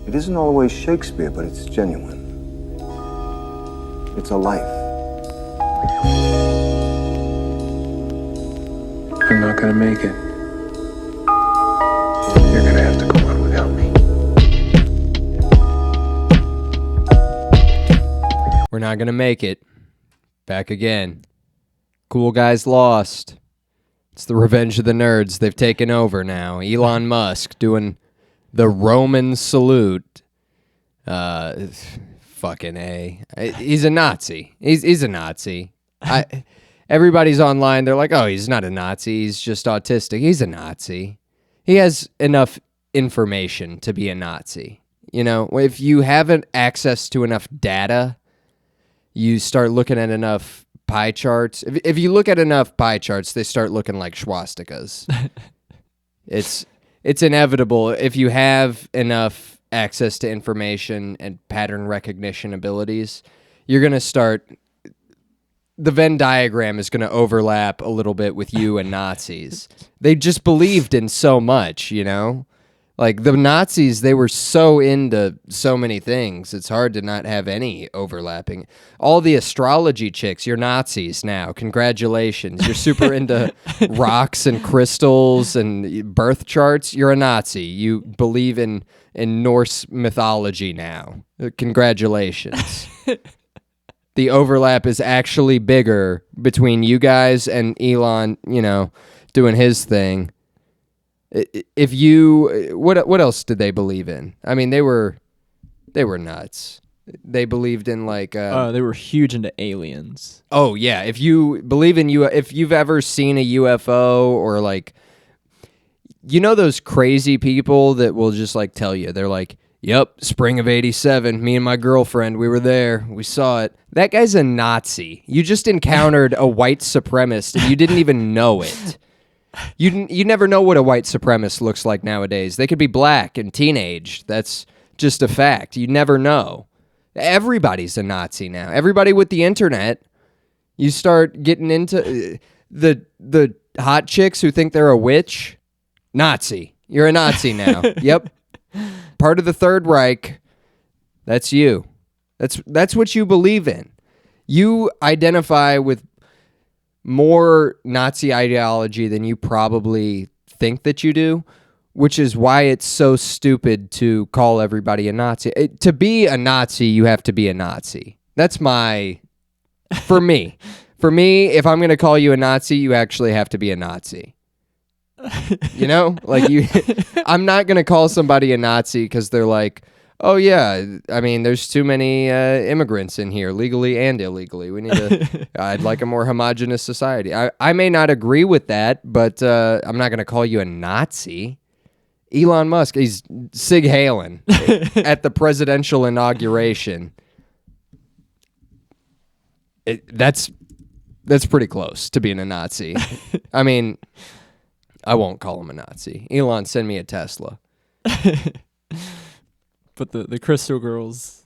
It isn't always Shakespeare, but it's genuine. It's a life. I'm not gonna make it. You're gonna have to go on without me. We're not gonna make it. Back again. Cool guys lost. It's the revenge of the nerds. They've taken over now. Elon Musk doing the Roman salute. Fucking A. He's a Nazi. He's a Nazi. Everybody's online. They're like, oh, he's not a Nazi. He's just autistic. He's a Nazi. He has enough information to be a Nazi. You know, if you haven't access to enough data, you start looking at enough pie charts. If you look at enough pie charts, they start looking like swastikas. It's inevitable. If you have enough access to information and pattern recognition abilities, you're going to start... The Venn diagram is going to overlap a little bit with you and Nazis. They just believed in so much, you know? Like, the Nazis, they were so into so many things. It's hard to not have any overlapping. All the astrology chicks, you're Nazis now. Congratulations. You're super into rocks and crystals and birth charts. You're a Nazi. You believe in Norse mythology now. Congratulations. The overlap is actually bigger between you guys and Elon, you know, doing his thing. If you, what else did they believe in? I mean, they were nuts. They believed in like... they were huge into aliens. Oh, yeah. If you believe in if you've ever seen a UFO or like, you know those crazy people that will just like tell you, they're like, yep, spring of 87, me and my girlfriend, we were there, we saw it. That guy's a Nazi. You just encountered a white supremacist and you didn't even know it. You never know what a white supremacist looks like nowadays. They could be black and teenage. That's just a fact. You never know. Everybody's a Nazi now. Everybody with the internet, you start getting into the hot chicks who think they're a witch. Nazi. You're a Nazi now. Yep. Part of the Third Reich. That's you. That's what you believe in. You identify with more Nazi ideology than you probably think that you do, which is why it's so stupid to call everybody a Nazi. To be a Nazi, you have to be a Nazi. That's for me. For me, if I'm going to call you a Nazi, you actually have to be a Nazi. You know, like I'm not going to call somebody a Nazi because they're like, oh yeah, I mean, there's too many immigrants in here, legally and illegally. We need to, I'd like a more homogenous society. I may not agree with that, but I'm not going to call you a Nazi. Elon Musk, he's sig hailing at the presidential inauguration. That's pretty close to being a Nazi. I mean, I won't call him a Nazi. Elon, send me a Tesla. But the Crystal Girls,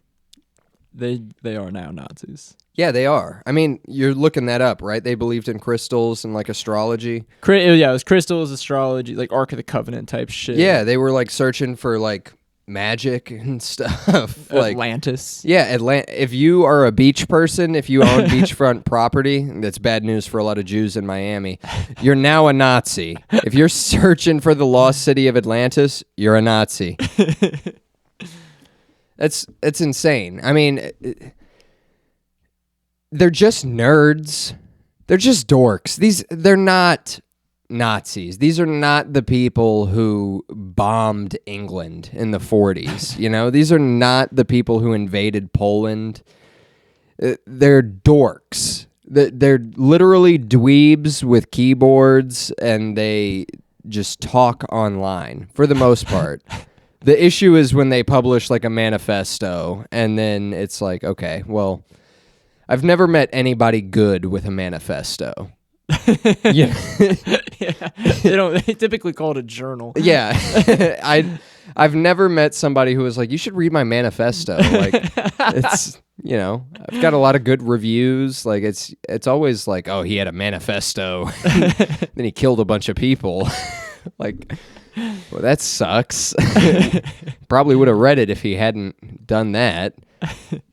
they are now Nazis. Yeah, they are. I mean, you're looking that up, right? They believed in crystals and like astrology. Yeah, it was crystals, astrology, like Ark of the Covenant type shit. Yeah, they were like searching for like magic and stuff. Like Atlantis. Yeah, if you are a beach person, if you own beachfront property, that's bad news for a lot of Jews in Miami. You're now a Nazi. If you're searching for the lost city of Atlantis, you're a Nazi. It's insane. I mean, they're just nerds. They're just dorks. They're not Nazis. These are not the people who bombed England in the 40s. You know, these are not the people who invaded Poland. They're dorks. They're literally dweebs with keyboards, and they just talk online for the most part. The issue is when they publish like a manifesto, and then it's like, okay, well, I've never met anybody good with a manifesto. Yeah. They typically call it a journal. Yeah. I've never met somebody who was like, you should read my manifesto. Like, it's, you know, I've got a lot of good reviews. Like, it's always like, oh, he had a manifesto. Then he killed a bunch of people. Like, Well, that sucks. Probably would have read it if he hadn't done that.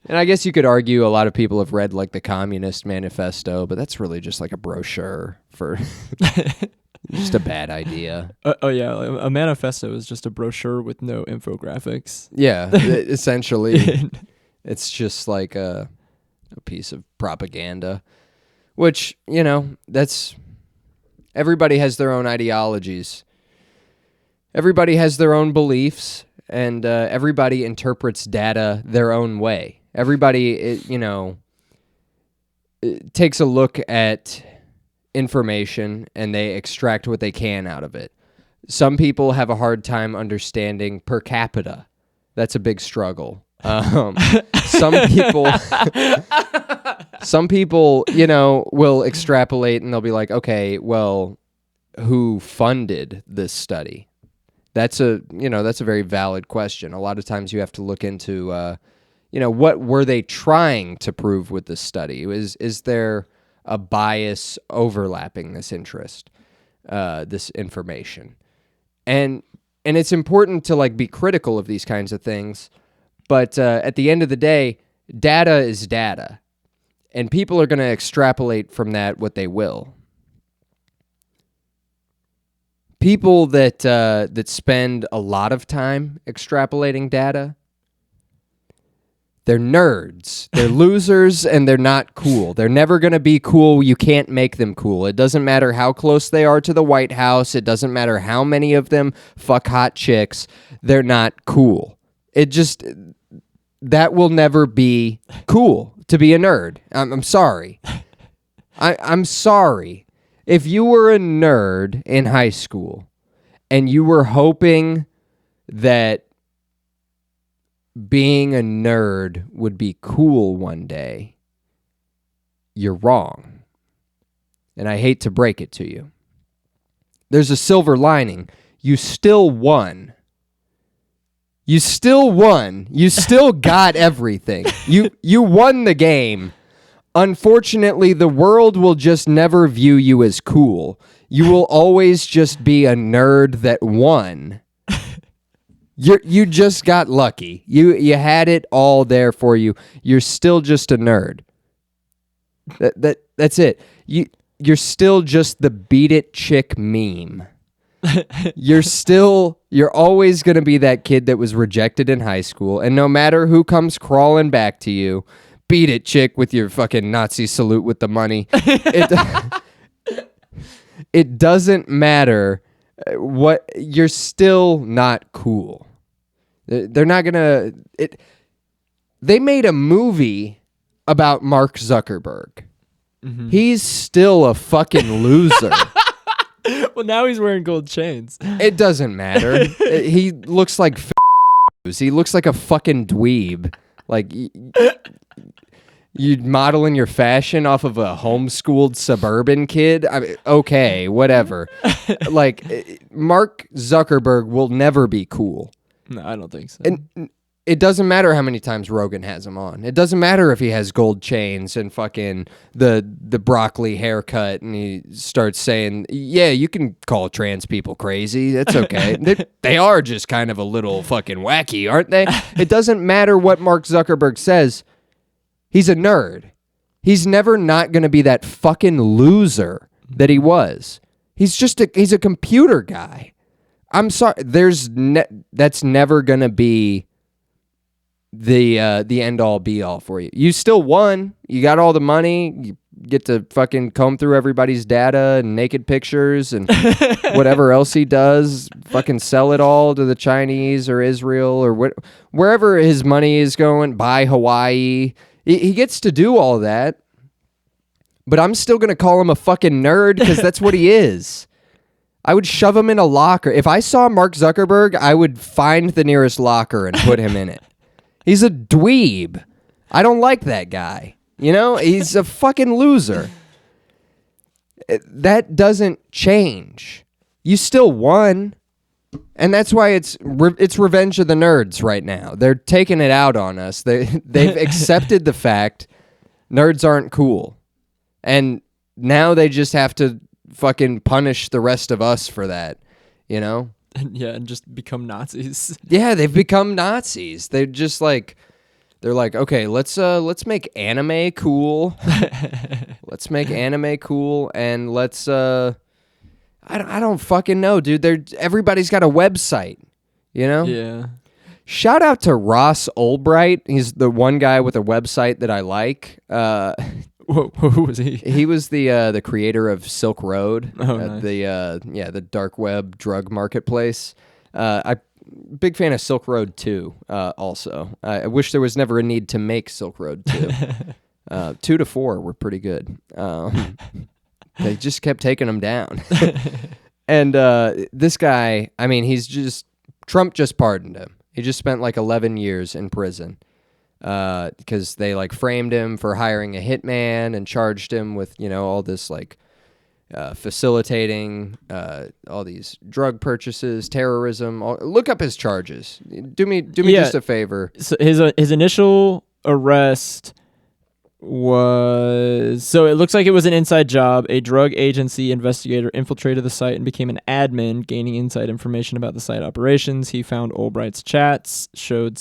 And I guess you could argue a lot of people have read like the Communist Manifesto, but that's really just like a brochure for just a bad idea. Oh yeah, a manifesto is just a brochure with no infographics. Yeah, essentially. It's just like a piece of propaganda, which, you know, that's everybody has their own ideologies. Everybody has their own beliefs, and everybody interprets data their own way. Everybody, takes a look at information and they extract what they can out of it. Some people have a hard time understanding per capita. That's a big struggle. Some people, will extrapolate and they'll be like, okay, well, who funded this study? That's a very valid question. A lot of times you have to look into, what were they trying to prove with this study? Is there a bias overlapping this interest, this information? And it's important to like be critical of these kinds of things. But at the end of the day, data is data. And people are going to extrapolate from that what they will. People that spend a lot of time extrapolating data, they're nerds. They're losers, and they're not cool. They're never going to be cool. You can't make them cool. It doesn't matter how close they are to the White House. It doesn't matter how many of them fuck hot chicks. They're not cool. That will never be cool to be a nerd. I'm sorry. I'm sorry. If you were a nerd in high school and you were hoping that being a nerd would be cool one day, you're wrong. And I hate to break it to you. There's a silver lining. You still won. You still won. You still got everything. You won the game. Unfortunately, the world will just never view you as cool. You will always just be a nerd that won. You just got lucky. You had it all there for you. You're still just a nerd. That's it. You're still just the beat it chick meme. You're always going to be that kid that was rejected in high school, and no matter who comes crawling back to you, beat it chick with your fucking Nazi salute with the money. It doesn't matter what, you're still not cool. They're not going to... They made a movie about Mark Zuckerberg. Mm-hmm. He's still a fucking loser. Well, now he's wearing gold chains. It doesn't matter. He looks like he looks like a fucking dweeb. Like, you modeling your fashion off of a homeschooled suburban kid? I mean, okay, whatever. Like, Mark Zuckerberg will never be cool. No, I don't think so. And it doesn't matter how many times Rogan has him on. It doesn't matter if he has gold chains and fucking the broccoli haircut and he starts saying, yeah, you can call trans people crazy. That's okay. They are just kind of a little fucking wacky, aren't they? It doesn't matter what Mark Zuckerberg says. He's a nerd. He's never not going to be that fucking loser that he was. He's a computer guy. I'm sorry. That's never going to be the end all be all for you. You still won. You got all the money. You get to fucking comb through everybody's data and naked pictures and whatever else he does. Fucking sell it all to the Chinese or Israel or wherever his money is going. Buy Hawaii. He gets to do all that. But I'm still gonna call him a fucking nerd because that's what he is. I would shove him in a locker. If I saw Mark Zuckerberg, I would find the nearest locker and put him in it. He's a dweeb. I don't like that guy. He's a fucking loser. That doesn't change. You still won. And that's why it's Revenge of the Nerds right now. They're taking it out on us. They've accepted the fact nerds aren't cool. And now they just have to fucking punish the rest of us for that, and just become Nazis. Yeah, they've become Nazis. They're just like, they're like, okay, let's make anime cool. Let's make anime cool, and let's I don't fucking know, dude. Everybody's got a website, you know? Yeah. Shout out to Ross Ulbright. He's the one guy with a website that I like. Who was he? He was the creator of Silk Road, Oh, nice. the dark web drug marketplace. Big fan of Silk Road 2. Also, I wish there was never a need to make Silk Road 2. 2 to 4 were pretty good. They just kept taking them down. And this guy, I mean, Trump just pardoned him. He just spent like 11 years in prison. Because they like framed him for hiring a hitman and charged him with, all this like facilitating all these drug purchases, terrorism. Look up his charges. Do me just a favor. So his initial arrest so it looks like it was an inside job. A drug agency investigator infiltrated the site and became an admin, gaining inside information about the site operations. He found Albright's chats, showed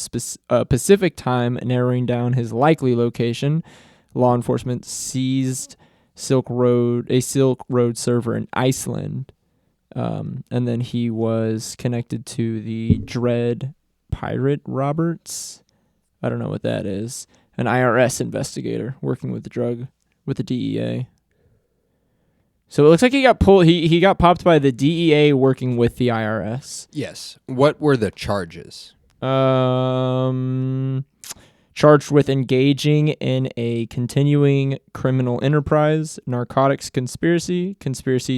Pacific time, narrowing down his likely location. Law enforcement seized a Silk Road server in Iceland. And then he was connected to the Dread Pirate Roberts. I don't know what that is. An IRS investigator working with the DEA. So it looks like he got pulled. He got popped by the DEA working with the IRS. Yes. What were the charges? Charged with engaging in a continuing criminal enterprise, narcotics conspiracy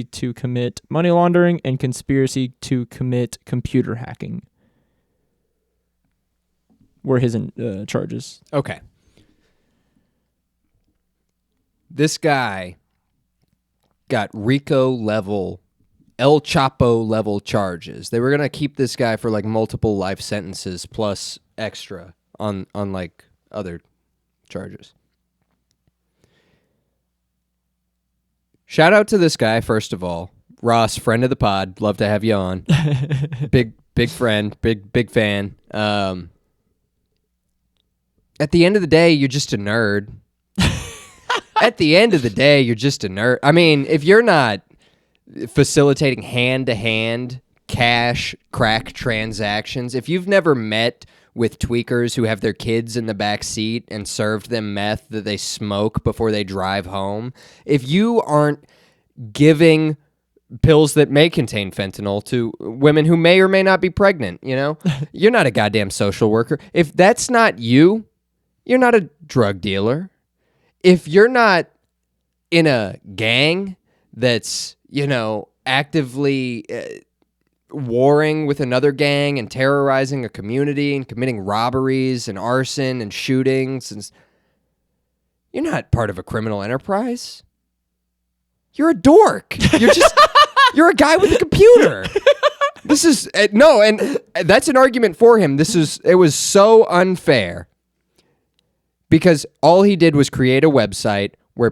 to commit money laundering, and conspiracy to commit computer hacking. Were his charges. Okay. This guy got RICO level, El Chapo level charges. They were going to keep this guy for like multiple life sentences plus extra on like other charges. Shout out to this guy, first of all. Ross, friend of the pod. Love to have you on. Big friend, big fan. At the end of the day, you're just a nerd. At the end of the day, you're just a nerd. I mean, if you're not facilitating hand-to-hand cash crack transactions, if you've never met with tweakers who have their kids in the back seat and served them meth that they smoke before they drive home, if you aren't giving pills that may contain fentanyl to women who may or may not be pregnant, you're not a goddamn social worker. If that's not you, you're not a drug dealer. If you're not in a gang that's, actively warring with another gang and terrorizing a community and committing robberies and arson and shootings, you're not part of a criminal enterprise. You're a dork. You're a guy with a computer. And that's an argument for him. It was so unfair. Because all he did was create a website where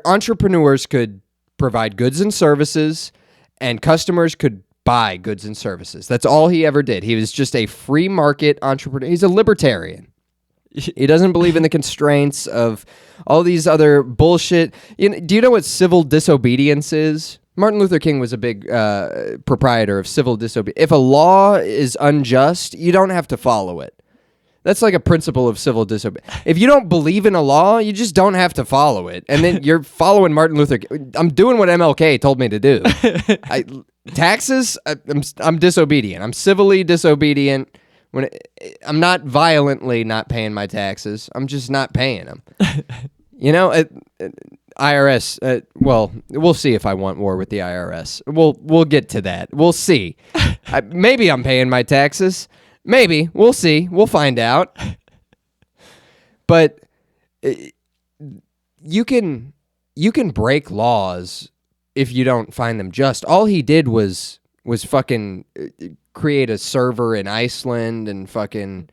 entrepreneurs could provide goods and services and customers could buy goods and services. That's all he ever did. He was just a free market entrepreneur. He's a libertarian. He doesn't believe in the constraints of all these other bullshit. Do you know what civil disobedience is? Martin Luther King was a big proprietor of civil disobedience. If a law is unjust, you don't have to follow it. That's like a principle of civil disobedience. If you don't believe in a law, you just don't have to follow it. And then you're following Martin Luther King. I'm doing what MLK told me to do. Taxes, I'm disobedient. I'm civilly disobedient. I'm not violently not paying my taxes. I'm just not paying them. IRS, well, we'll see if I want war with the IRS. We'll get to that. We'll see. Maybe I'm paying my taxes. Maybe. We'll see. We'll find out. But you can break laws if you don't find them just. All he did was fucking create a server in Iceland and fucking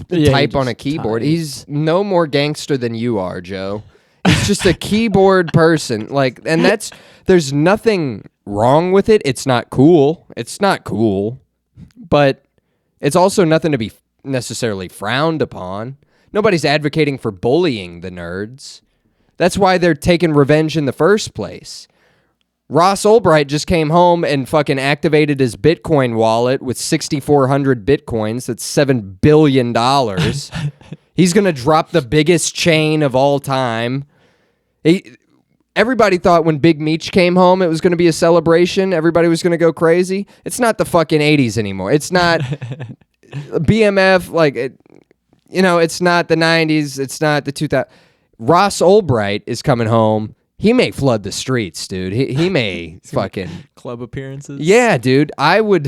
type on a keyboard. Typed. He's no more gangster than you are, Joe. He's just a keyboard person. There's nothing wrong with it. It's not cool. It's not cool. But it's also nothing to be necessarily frowned upon. Nobody's advocating for bullying the nerds. That's why they're taking revenge in the first place. Ross Ulbright just came home and fucking activated his Bitcoin wallet with 6,400 Bitcoins. That's $7 billion. He's going to drop the biggest chain of all time. Everybody thought when Big Meech came home, it was going to be a celebration. Everybody was going to go crazy. It's not the fucking 80s anymore. It's not BMF. It's not the 90s. It's not the 2000s. Ross Ulbright is coming home. He may flood the streets, dude. He may fucking club appearances. Yeah, dude. I would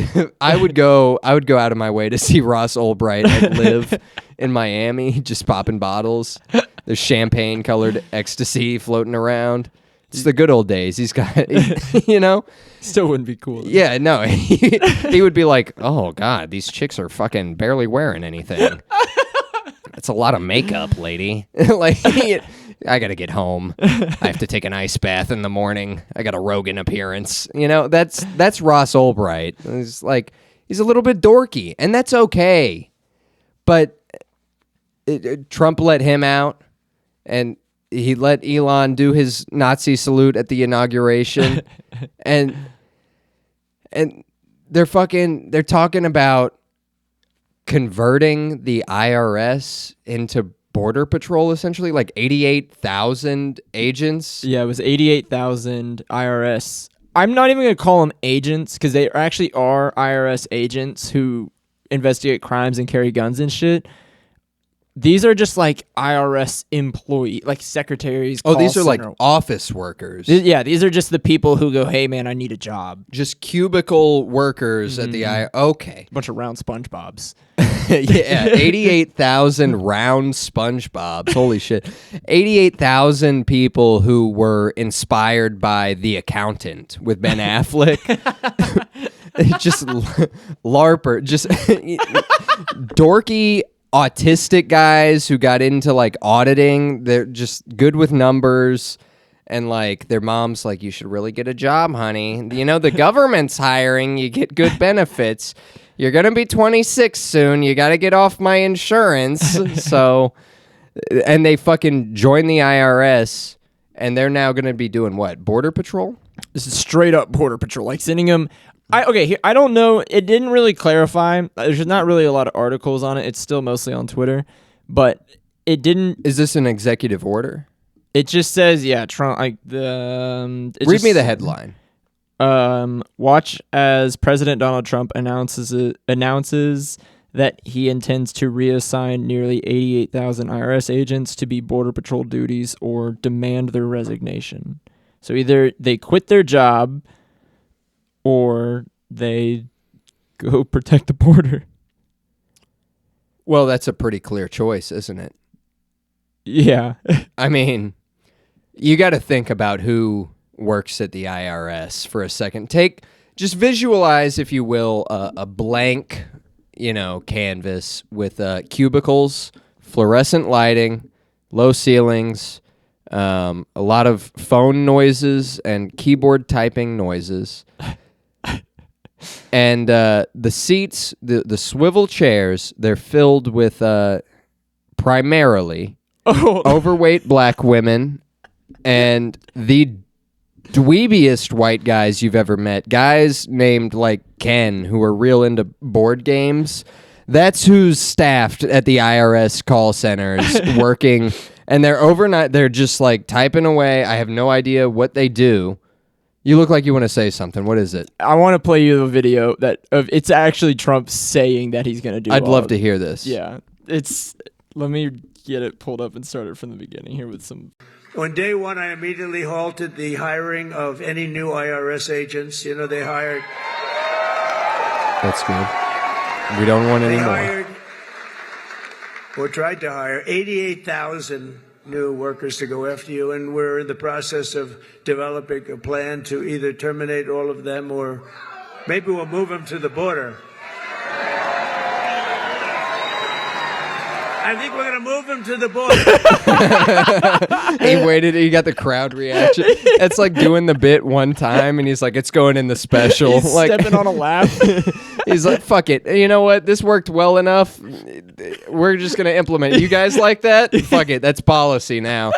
go out of my way to see Ross Ulbright at Live in Miami, just popping bottles. There's champagne colored ecstasy floating around. It's the good old days. He's got, Still wouldn't be cool. Yeah, no. He would be like, oh God, these chicks are fucking barely wearing anything. That's a lot of makeup, lady. I gotta get home. I have to take an ice bath in the morning. I got a Rogan appearance. That's Ross Ulbright. He's a little bit dorky, and that's okay. But Trump let him out, and he let Elon do his Nazi salute at the inauguration, and they're talking about converting the IRS into Border Patrol, essentially, 88,000 agents. Yeah, it was 88,000 IRS. I'm not even going to call them agents because they actually are IRS agents who investigate crimes and carry guns and shit. These are just IRS employee, secretaries. Oh, these are office workers. These are just the people who go, hey man, I need a job. Just cubicle workers at the IRS. Okay. A bunch of round SpongeBobs. Yeah, 88,000 round SpongeBobs. Holy shit. 88,000 people who were inspired by The Accountant with Ben Affleck. Just LARPer. Just dorky autistic guys who got into auditing. They're just good with numbers, and their mom's you should really get a job, honey. The government's hiring, you get good benefits. You're gonna be 26 soon, you gotta get off my insurance. So, and they fucking join the IRS, and they're now gonna be doing what? Border Patrol? This is straight up Border Patrol, sending them. I don't know. It didn't really clarify. There's not really a lot of articles on it. It's still mostly on Twitter, but it didn't. Is this an executive order? It just says, Trump. Read me the headline. Watch as President Donald Trump announces that he intends to reassign nearly 88,000 IRS agents to be Border Patrol duties or demand their resignation. So either they quit their job or they go protect the border. Well, that's a pretty clear choice, isn't it? Yeah. I mean, you got to think about who works at the IRS for a second. Just visualize, if you will, a blank, canvas with cubicles, fluorescent lighting, low ceilings, a lot of phone noises and keyboard typing noises. And the seats, the swivel chairs, they're filled with primarily overweight black women and the dweebiest white guys you've ever met. Guys named Ken, who are real into board games. That's who's staffed at the IRS call centers working. And they're overnight. They're just typing away. I have no idea what they do. You look like you want to say something. What is it? I want to play you a video it's actually Trump saying that he's going to do. I'd love to hear this. Yeah. Let me get it pulled up and start it from the beginning here with some. On day one, I immediately halted the hiring of any new IRS agents. They hired. That's good. We don't want any more. Hired, or tried to hire 88,000 new workers to go after you, and we're in the process of developing a plan to either terminate all of them or maybe we'll move them to the border. I think we're going to move him to the border. He waited. He got the crowd reaction. It's like doing the bit one time, and he's like, "It's going in the special." He's like stepping on a lap. he's like, "Fuck it. You know what? This worked well enough. We're just gonna implement. You guys like that? Fuck it. That's policy now."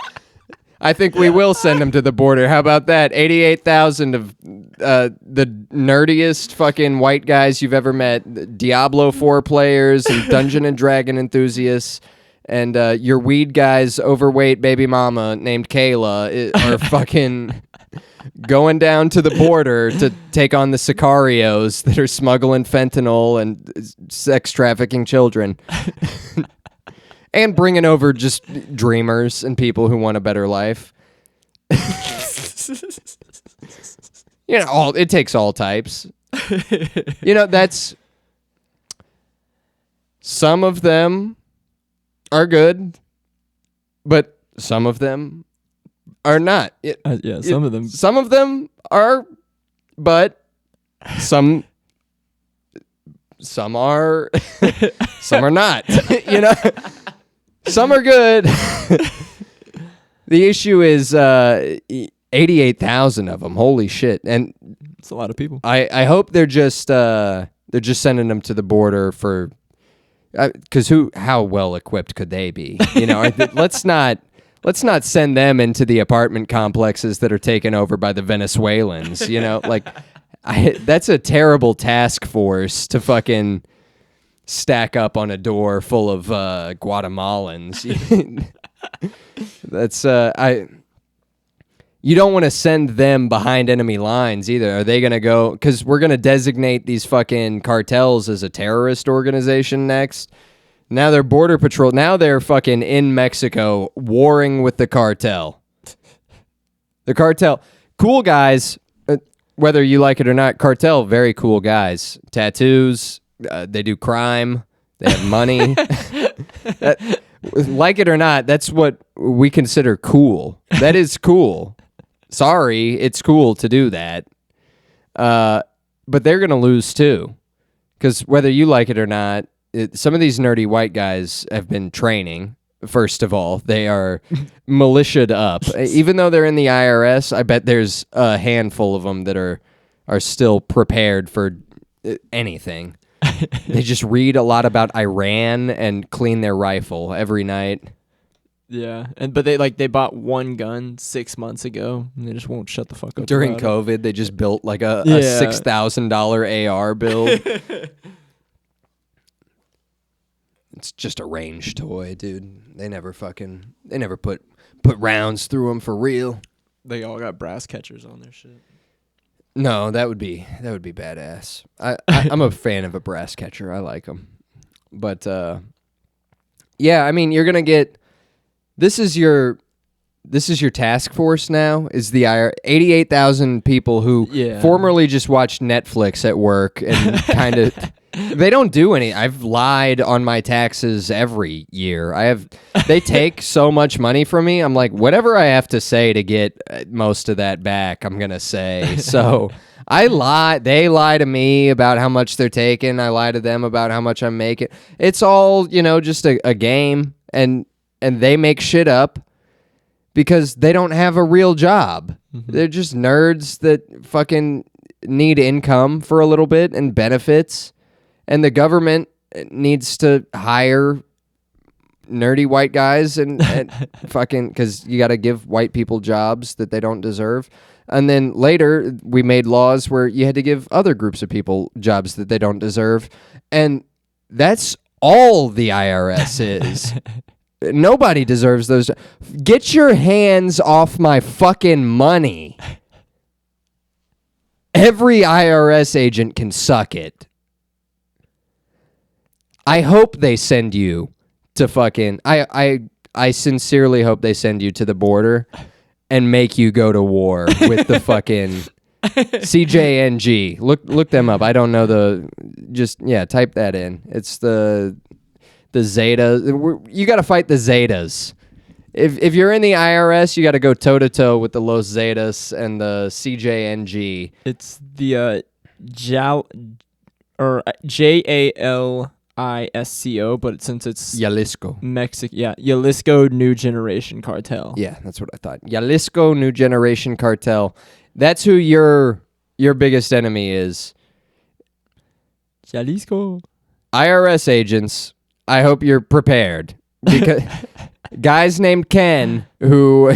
I think we will send him to the border. How about that? 88,000 of the nerdiest fucking white guys you've ever met. Diablo 4 players and Dungeon and Dragon enthusiasts. And your weed guy's overweight baby mama named Kayla are fucking going down to the border to take on the sicarios that are smuggling fentanyl and sex trafficking children. And bringing over just dreamers and people who want a better life. You know, it takes all types. You know, that's... Some of them are good, but some of them are not. Some of them. Some of them are, but some are some are not. You know, some are good. The issue is 88,000 of them. Holy shit! And It's a lot of people. I hope they're just sending them to the border for. Because how well equipped could they be? You know, let's not send them into the apartment complexes that are taken over by the Venezuelans. You know, like that's a terrible task force to fucking stack up on a door full of Guatemalans. That's You don't want to send them behind enemy lines either. Are they going to go... Because we're going to designate these fucking cartels as a terrorist organization next. Now they're border patrol. Now they're fucking in Mexico warring with the cartel. The cartel. Cool guys, whether you like it or not, cartel, very cool guys. Tattoos, they do crime, they have money. Like it or not, that's what we consider cool. That is cool. Sorry, it's cool to do that. But they're going to lose too. Because whether you like it or not, some of these nerdy white guys have been training. First of all, they are militiaed up. Even though they're in the IRS, I bet there's a handful of them that are still prepared for anything. They just read a lot about Iran and clean their rifle every night. Yeah, but they bought one gun 6 months ago, and they just won't shut the fuck up. During about COVID, they just built like a $6,000 AR build. It's just a range toy, dude. They never put rounds through them for real. They all got brass catchers on their shit. No, that would be badass. I'm a fan of a brass catcher. I like them, but yeah, I mean, you're gonna get. This is your task force now. Is the 88,000 people who formerly just watched Netflix at work and kind of they don't do any. I've lied on my taxes every year. They take so much money from me. I'm like, whatever I have to say to get most of that back, I'm gonna say. So I lie. They lie to me about how much they're taking. I lie to them about how much I'm making. It's all just a game and they make shit up because they don't have a real job. Mm-hmm. They're just nerds that fucking need income for a little bit and benefits. And the government needs to hire nerdy white guys and fucking... Because you got to give white people jobs that they don't deserve. And then later, we made laws where you had to give other groups of people jobs that they don't deserve. And that's all the IRS is. Nobody deserves those. Get your hands off my fucking money. Every IRS agent can suck it. I hope they send you to fucking... I sincerely hope they send you to the border and make you go to war with the fucking CJNG. Look them up. I don't know type that in. It's the Zetas. You got to fight the Zetas. If you're in the IRS, you got to go toe to toe with the Los Zetas and the CJNG. It's the JALIRC. Jalisco, but since it's Jalisco. Mexico, Jalisco New Generation Cartel. Yeah, that's what I thought. Jalisco New Generation Cartel. That's who your biggest enemy is. Jalisco. IRS agents, I hope you're prepared. Because guys named Ken who,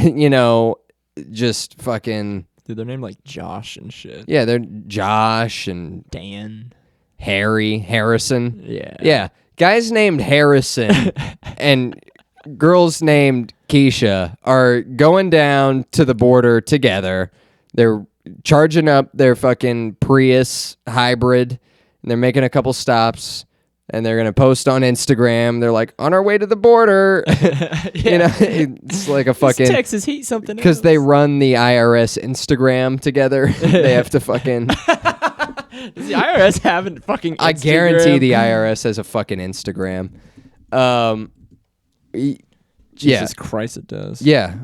just fucking... Dude, they're named like Josh and shit. Yeah, they're Josh and Dan. Harrison. Yeah. Yeah. Guys named Harrison and girls named Keisha are going down to the border together. They're charging up their fucking Prius hybrid, and they're making a couple stops, and they're going to post on Instagram. They're like, on our way to the border. It's like a fucking... It's Texas heat something because they run the IRS Instagram together. They have to fucking... Does the IRS have a fucking Instagram? I guarantee the IRS has a fucking Instagram. Jesus Christ, it does. Yeah.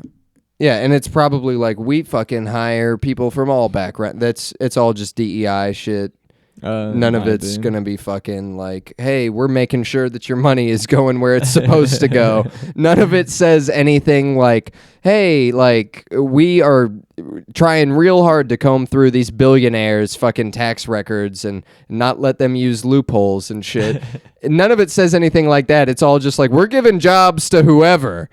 Yeah, and it's probably like we fucking hire people from all backgrounds. It's all just DEI shit. None of it's going to be fucking like, hey, we're making sure that your money is going where it's supposed to go. None of it says anything like, hey, like, we are trying real hard to comb through these billionaires' fucking tax records and not let them use loopholes and shit. None of it says anything like that. It's all just like, we're giving jobs to whoever.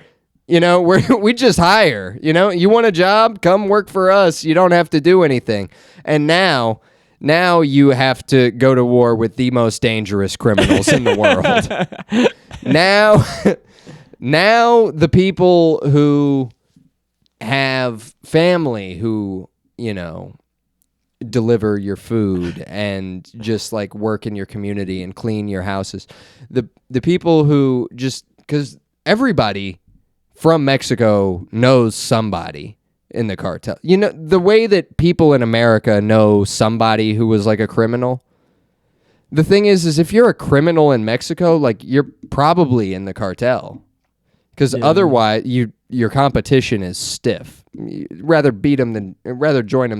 We just hire. You want a job? Come work for us. You don't have to do anything. And now you have to go to war with the most dangerous criminals in the world. Now the people who have family who, deliver your food and just like work in your community and clean your houses. The people who just, because everybody from Mexico knows somebody in the cartel. The way that people in America know somebody who was like a criminal. The thing is if you're a criminal in Mexico, like you're probably in the cartel. Because otherwise your competition is stiff. You'd rather join them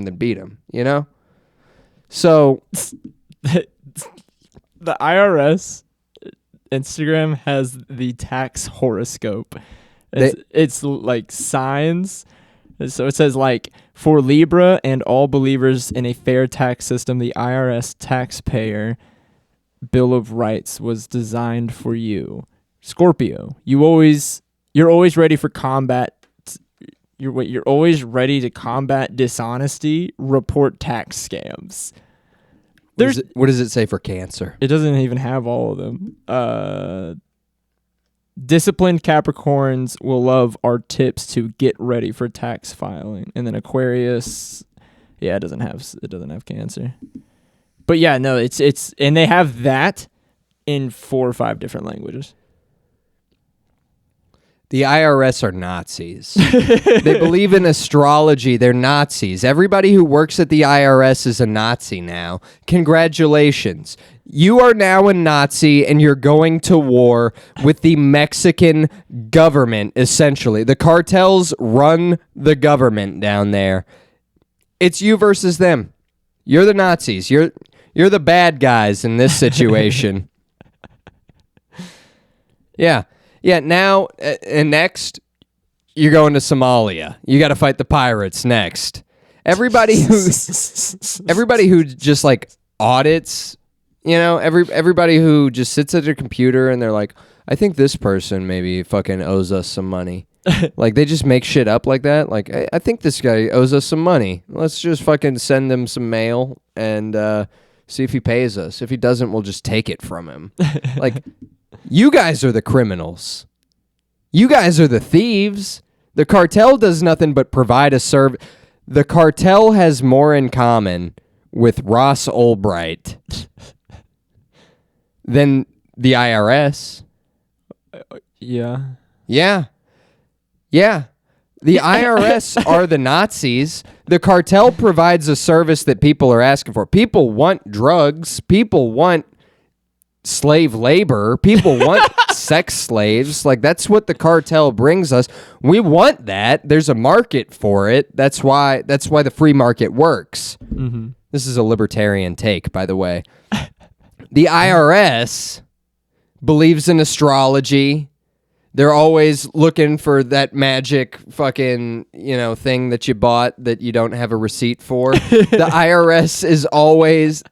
than beat them, So the IRS Instagram has the tax horoscope. It's like signs. So it says like, for Libra and all believers in a fair tax system, the IRS taxpayer Bill of Rights was designed for you. Scorpio, you're always ready for combat. You're always ready to combat dishonesty, report tax scams. What does it say for Cancer? It doesn't even have all of them. Disciplined Capricorns will love our tips to get ready for tax filing. And then Aquarius, it doesn't have Cancer. But yeah, no, it's and they have that in 4 or 5 different languages. The IRS are Nazis. They believe in astrology. They're Nazis. Everybody who works at the IRS is a Nazi now. Congratulations. You are now a Nazi and you're going to war with the Mexican government, essentially. The cartels run the government down there. It's you versus them. You're the Nazis. You're the bad guys in this situation. Yeah. Yeah, now, and next, you're going to Somalia. You got to fight the pirates next. Everybody who just like audits, everybody who just sits at their computer and they're like, I think this person maybe fucking owes us some money. Like they just make shit up like that. Like, I think this guy owes us some money. Let's just fucking send him some mail and see if he pays us. If he doesn't, we'll just take it from him. Like... You guys are the criminals. You guys are the thieves. The cartel does nothing but provide a service. The cartel has more in common with Ross Ulbright than the IRS. Yeah. Yeah. Yeah. The IRS are the Nazis. The cartel provides a service that people are asking for. People want drugs. People want slave labor. People want sex slaves. Like, that's what the cartel brings us. We want that. There's a market for it. That's why the free market works. Mm-hmm. This is a libertarian take, by the way. The IRS believes in astrology. They're always looking for that magic fucking, thing that you bought that you don't have a receipt for. The IRS is always...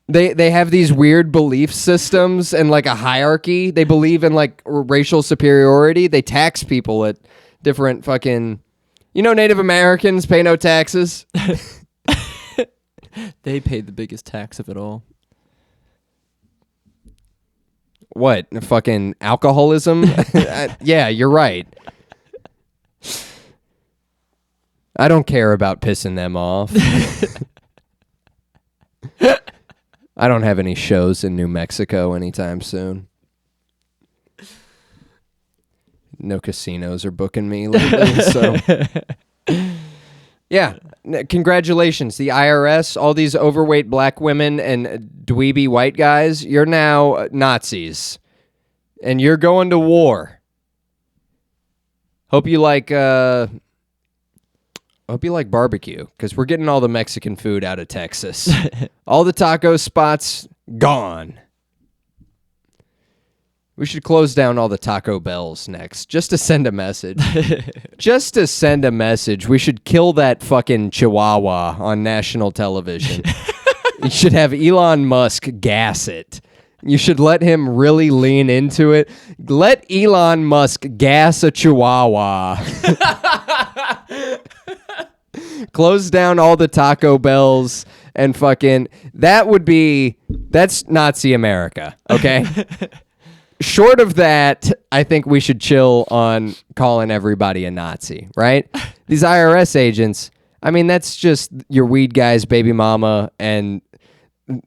They have these weird belief systems and like a hierarchy. They believe in like racial superiority. They tax people at different fucking... Native Americans pay no taxes. They paid the biggest tax of it all. What? Fucking alcoholism? Yeah, you're right. I don't care about pissing them off. I don't have any shows in New Mexico anytime soon. No casinos are booking me lately, so... Yeah, congratulations. The IRS, all these overweight black women and dweeby white guys, you're now Nazis. And you're going to war. Hope you like barbecue, because we're getting all the Mexican food out of Texas. All the taco spots, gone. We should close down all the Taco Bells next, just to send a message. Just to send a message. We should kill that fucking Chihuahua on national television. You should have Elon Musk gas it. You should let him really lean into it. Let Elon Musk gas a Chihuahua. Close down all the Taco Bells and fucking... That's Nazi America, okay? Short of that, I think we should chill on calling everybody a Nazi, right? These IRS agents, I mean, that's just your weed guy's baby mama and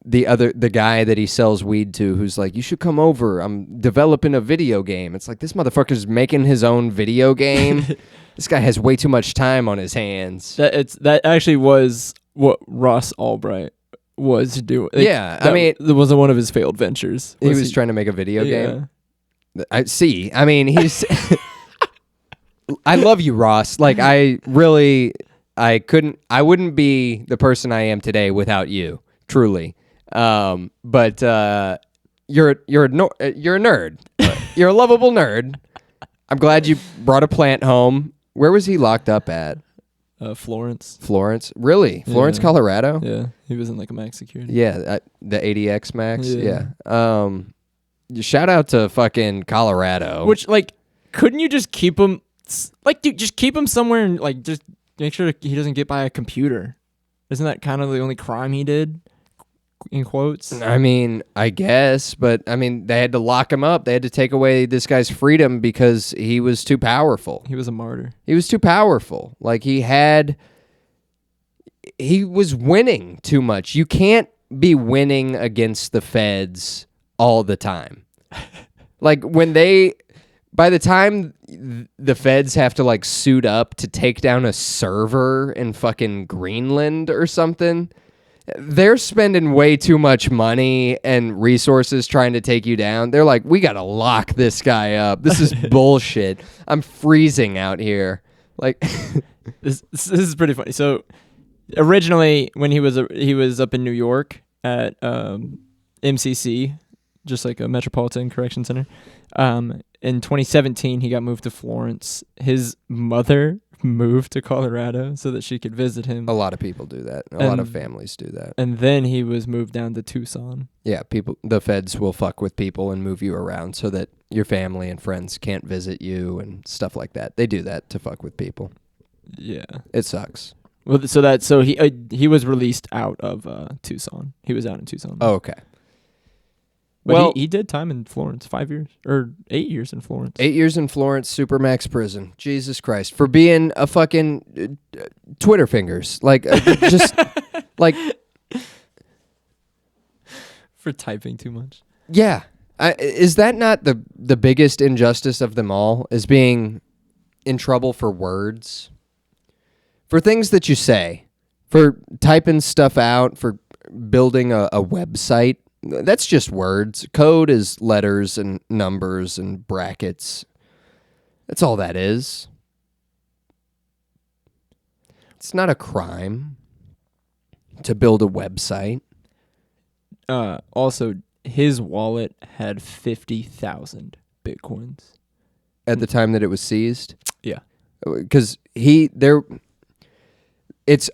the guy that he sells weed to who's like, you should come over. I'm developing a video game. It's like, this motherfucker's making his own video game. This guy has way too much time on his hands. That actually was what Ross Albright was doing. Yeah, I mean, it wasn't one of his failed ventures. He was trying to make a video game. I see. I mean, he's... I love you, Ross. Like, I wouldn't be the person I am today without you. Truly. But you're a nerd. You're a lovable nerd. I'm glad you brought a plant home. Where was he locked up at? Florence. Florence? Really? Florence, Yeah. Colorado? Yeah, he was in like a max security. Yeah, the 80X Max. Yeah. Shout out to fucking Colorado. Which, like, couldn't you just keep him, like, dude, just keep him somewhere and, like, just make sure he doesn't get by a computer? Isn't that kind of the only crime he did? In quotes? I mean, I guess, but I mean, they had to lock him up. They had to take away this guy's freedom because he was too powerful. He was a martyr. He was too powerful. Like, he was winning too much. You can't be winning against the feds all the time. Like, by the time the feds have to like suit up to take down a server in fucking Greenland or something, they're spending way too much money and resources trying to take you down. They're like, we got to lock this guy up. This is bullshit. I'm freezing out here. Like, This is pretty funny. So originally, when he was up in New York at MCC, just like a Metropolitan Correction Center, in 2017 he got moved to Florence. His mother moved to Colorado so that she could visit him. a lot of people do that. A lot of families do that. And then he was moved down to Tucson. Yeah, the feds will fuck with people and move you around so that your family and friends can't visit you and stuff like that. They do that to fuck with people. Yeah. It sucks. Well, so he was released out of Tucson. He was out in Tucson. Oh, okay. But Well, he did time in Florence, 5 years or 8 years in Florence. 8 years in Florence, Supermax prison. Jesus Christ. For being a fucking Twitter fingers. Like, just, like... For typing too much. Yeah. Is that not the biggest injustice of them all? Is being in trouble for words? For things that you say. For typing stuff out. For building a website. That's just words. Code is letters and numbers and brackets. That's all that is. It's not a crime to build a website. Also, his wallet had 50,000 Bitcoins. At the time that it was seized? Yeah. Because it's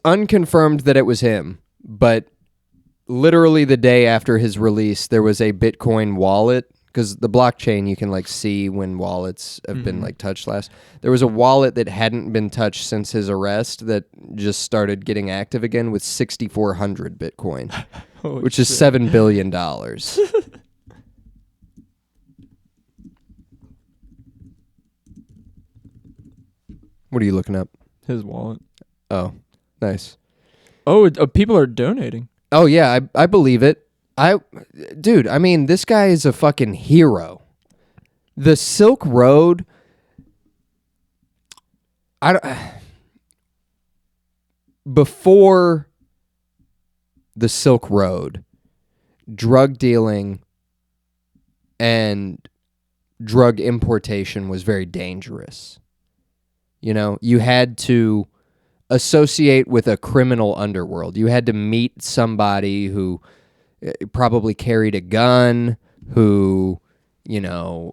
unconfirmed that it was him, but literally the day after his release, there was a Bitcoin wallet, because the blockchain, you can like see when wallets have been like touched last. There was a wallet that hadn't been touched since his arrest that just started getting active again with 6,400 Bitcoin, which is $7 billion. What are you looking up? His wallet. Oh, nice. Oh, people are donating. Oh yeah, I believe it. Dude, I mean, this guy is a fucking hero. The Silk Road. Before the Silk Road, drug dealing and drug importation was very dangerous. You know, you had to associate with a criminal underworld. You had to meet somebody who probably carried a gun, who, you know,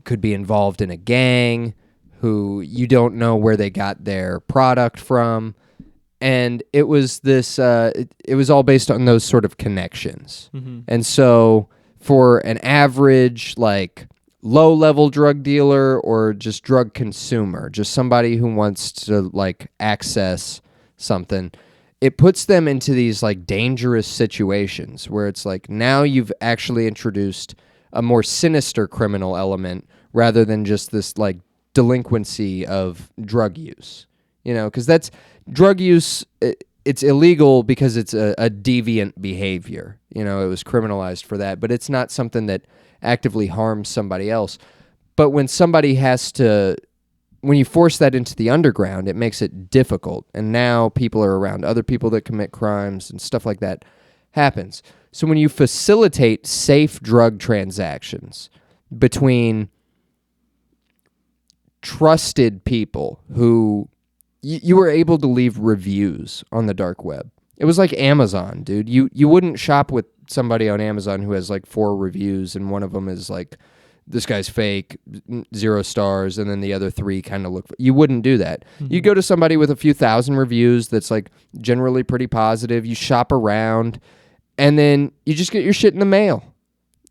could be involved in a gang, who you don't know where they got their product from. And it was this, it was all based on those sort of connections. Mm-hmm. And so for an average, like, low-level drug dealer or just drug consumer, just somebody who wants to, like, access something, it puts them into these like dangerous situations where it's like now you've actually introduced a more sinister criminal element rather than just this like delinquency of drug use. You know, because that's drug use. It's illegal because it's a deviant behavior. You know, it was criminalized for that, but it's not something that actively harms somebody else. But when somebody when you force that into the underground, it makes it difficult. And now people are around other people that commit crimes and stuff like that happens. So when you facilitate safe drug transactions between trusted people who you were able to leave reviews on the dark web. It was like Amazon, dude. You wouldn't shop with somebody on Amazon who has like 4 reviews and one of them is like, this guy's fake, 0 stars, and then the other 3 kind of look. You wouldn't do that. Mm-hmm. You go to somebody with a few thousand reviews that's like generally pretty positive. You shop around, and then you just get your shit in the mail.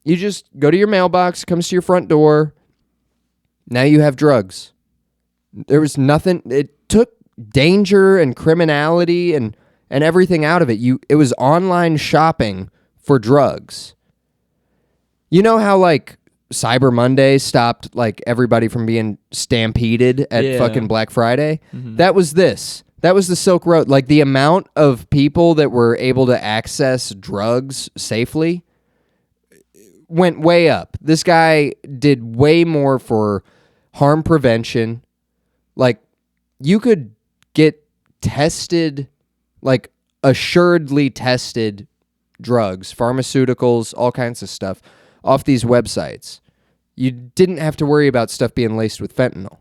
You just go to your mailbox, comes to your front door. Now you have drugs. There was nothing. It took danger and criminality and everything out of it. It was online shopping for drugs. You know how like Cyber Monday stopped like everybody from being stampeded at fucking Black Friday? Mm-hmm. That was this. That was the Silk Road. Like the amount of people that were able to access drugs safely went way up. This guy did way more for harm prevention. Like you could get tested, like assuredly tested drugs, pharmaceuticals, all kinds of stuff off these websites. You didn't have to worry about stuff being laced with fentanyl.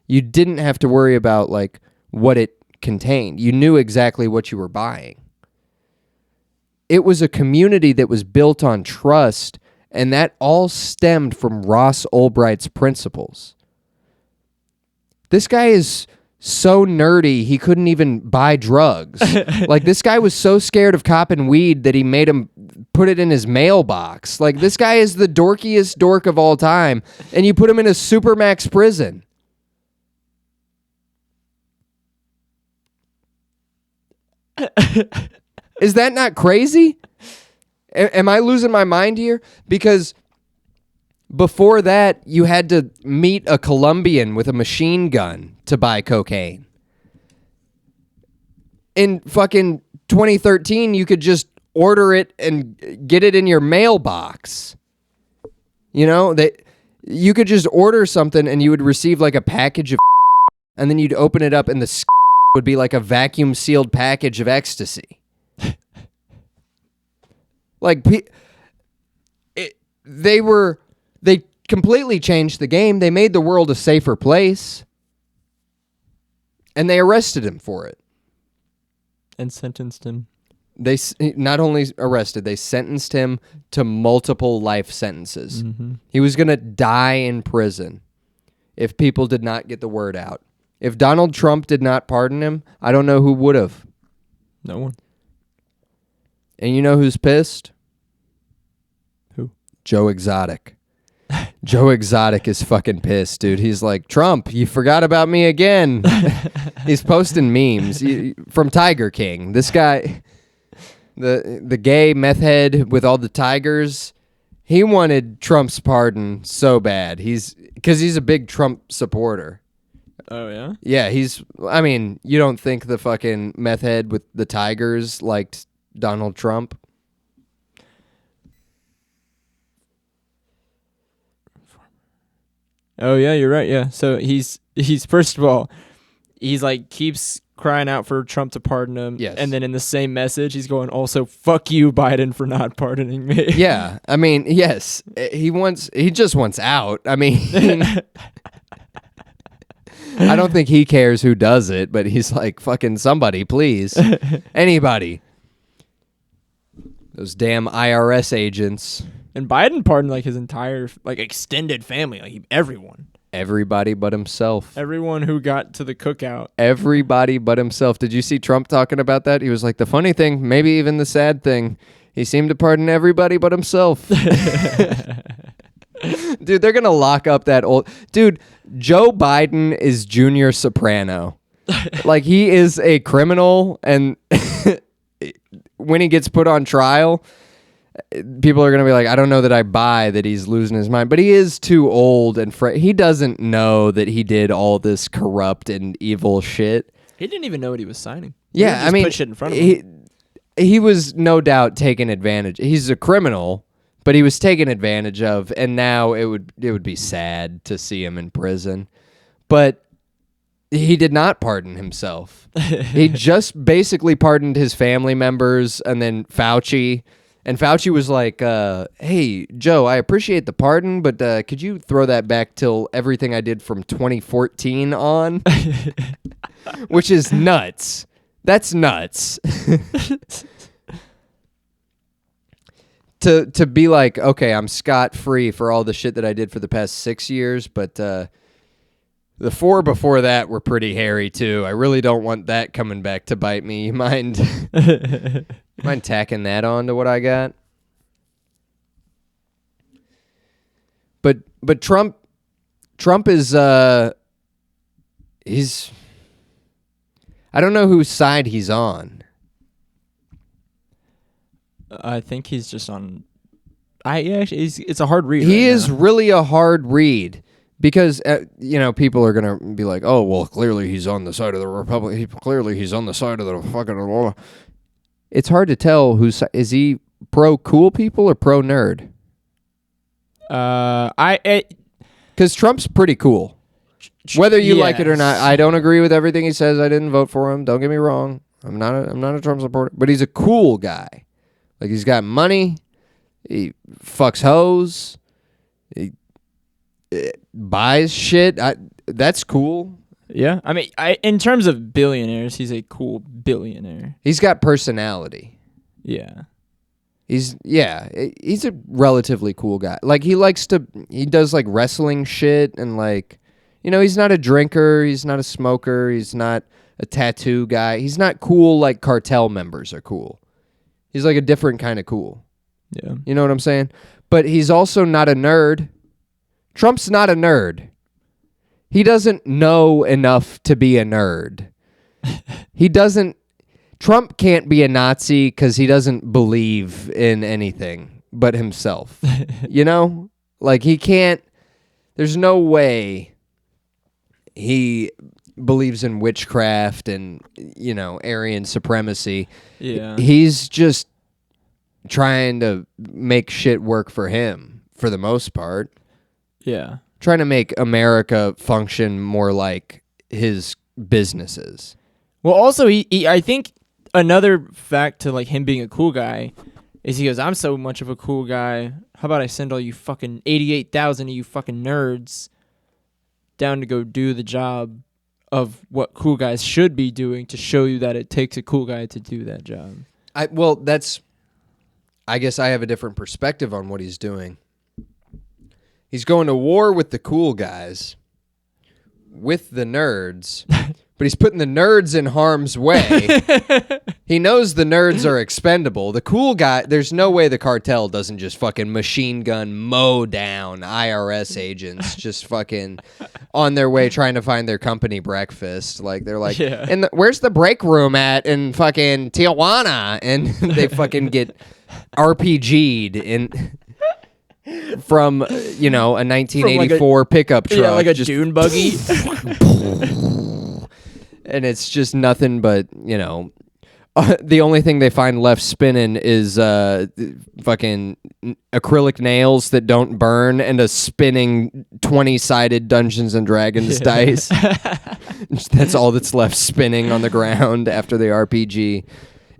You didn't have to worry about like what it contained. You knew exactly what you were buying. It was a community that was built on trust, and that all stemmed from Ross Ulbright's principles. This guy is so nerdy, he couldn't even buy drugs. Like, this guy was so scared of copping weed that he made him put it in his mailbox. Like, this guy is the dorkiest dork of all time, and you put him in a supermax prison. Is that not crazy? Am I losing my mind here? Because before that, you had to meet a Colombian with a machine gun to buy cocaine. In fucking 2013, you could just order it and get it in your mailbox. You know, you could just order something and you would receive like a package of and then you'd open it up and the would be like a vacuum sealed package of ecstasy. Like, they completely changed the game. They made the world a safer place. And they arrested him for it. And sentenced him. They not only arrested, they sentenced him to multiple life sentences. He was going to die in prison if people did not get the word out. If Donald Trump did not pardon him, I don't know who would have. No one. And you know who's pissed? Who? Joe Exotic. Joe Exotic is fucking pissed, dude. He's like, Trump, you forgot about me again. He's posting memes from Tiger King. This guy, the gay meth head with all the tigers, he wanted Trump's pardon so bad. Because he's a big Trump supporter. Oh, yeah? Yeah, you don't think the fucking meth head with the tigers liked Donald Trump? Oh, yeah, you're right. Yeah. So he's first of all, he's like keeps crying out for Trump to pardon him. Yes. And then in the same message, he's going, also, fuck you, Biden, for not pardoning me. Yeah. Yes. He just wants out. I don't think he cares who does it, but he's like, fucking somebody, please. Anybody. Those damn IRS agents. And Biden pardoned like his entire like extended family, like everyone. Everybody but himself. Everyone who got to the cookout. Everybody but himself. Did you see Trump talking about that? He was like, the funny thing, maybe even the sad thing, he seemed to pardon everybody but himself. Dude, they're going to lock up that old... Dude, Joe Biden is Junior Soprano. Like, he is a criminal, and when he gets put on trial, people are going to be like, I don't know that I buy that he's losing his mind. But he is too old, and he doesn't know that he did all this corrupt and evil shit. He didn't even know what he was signing. Yeah, He just put shit in front of him. He was no doubt taken advantage. He's a criminal, but he was taken advantage of, and now it would be sad to see him in prison. But he did not pardon himself. He just basically pardoned his family members, and then Fauci. And Fauci was like, hey, Joe, I appreciate the pardon, but could you throw that back till everything I did from 2014 on? Which is nuts. That's nuts. To be like, okay, I'm scot-free for all the shit that I did for the past 6 years, but the 4 before that were pretty hairy, too. I really don't want that coming back to bite me. You mind tacking that on to what I got? But Trump is, he's... I don't know whose side he's on. I think he's just on... it's a hard read. He right is now. really a hard read because, people are going to be like, oh, well, clearly he's on the side of the Republic. Clearly he's on the side of the fucking... It's hard to tell is he pro-cool people or pro-nerd? Because Trump's pretty cool. Whether you like it or not, I don't agree with everything he says. I didn't vote for him. Don't get me wrong. I'm not a Trump supporter, but he's a cool guy. Like, he's got money. He fucks hoes. He buys shit. That's cool. Yeah. In terms of billionaires, he's a cool billionaire. He's got personality. Yeah. He's a relatively cool guy. Like, he does like wrestling shit and like, he's not a drinker. He's not a smoker. He's not a tattoo guy. He's not cool like Cartel members are cool. He's like a different kind of cool. Yeah. You know what I'm saying? But he's also not a nerd. Trump's not a nerd. He doesn't know enough to be a nerd. Trump can't be a Nazi because he doesn't believe in anything but himself. Like, he can't, there's no way he believes in witchcraft and, Aryan supremacy. Yeah. He's just trying to make shit work for him for the most part. Yeah. Trying to make America function more like his businesses. Well, also, he I think another fact to like him being a cool guy is he goes, I'm so much of a cool guy. How about I send all you fucking 88,000 of you fucking nerds down to go do the job of what cool guys should be doing to show you that it takes a cool guy to do that job. I guess I have a different perspective on what he's doing. He's going to war with the cool guys, with the nerds, but he's putting the nerds in harm's way. He knows the nerds are expendable. The cool guy, there's no way the cartel doesn't just fucking machine gun mow down IRS agents just fucking on their way trying to find their company breakfast. Like, they're like, where's the break room at in fucking Tijuana? And they fucking get RPG'd in from, a 1984 pickup truck. Yeah, like a dune buggy. And it's just nothing but, the only thing they find left spinning is fucking acrylic nails that don't burn and a spinning 20-sided Dungeons and Dragons dice. That's all that's left spinning on the ground after the RPG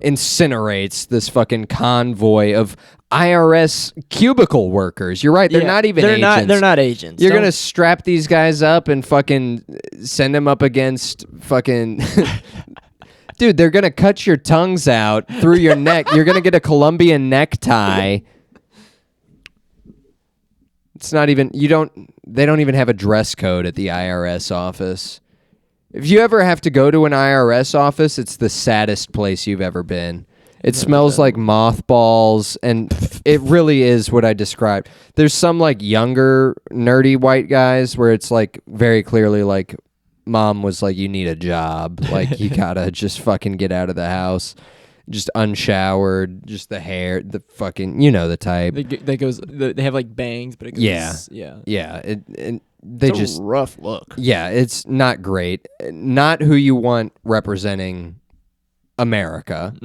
incinerates this fucking convoy of IRS cubicle workers. You're right. They're not even agents. They're not agents. You're going to strap these guys up and fucking send them up against fucking... Dude, they're going to cut your tongues out through your neck. You're going to get a Colombian necktie. It's not even... They don't even have a dress code at the IRS office. If you ever have to go to an IRS office, it's the saddest place you've ever been. It smells like mothballs, and it really is what I described. There's some like younger, nerdy white guys where it's like very clearly like mom was like, you need a job. Like, you gotta just fucking get out of the house. Just unshowered, just the hair, the fucking, the type. They have like bangs, but it goes, yeah. It's just a rough look. Yeah, it's not great. Not who you want representing America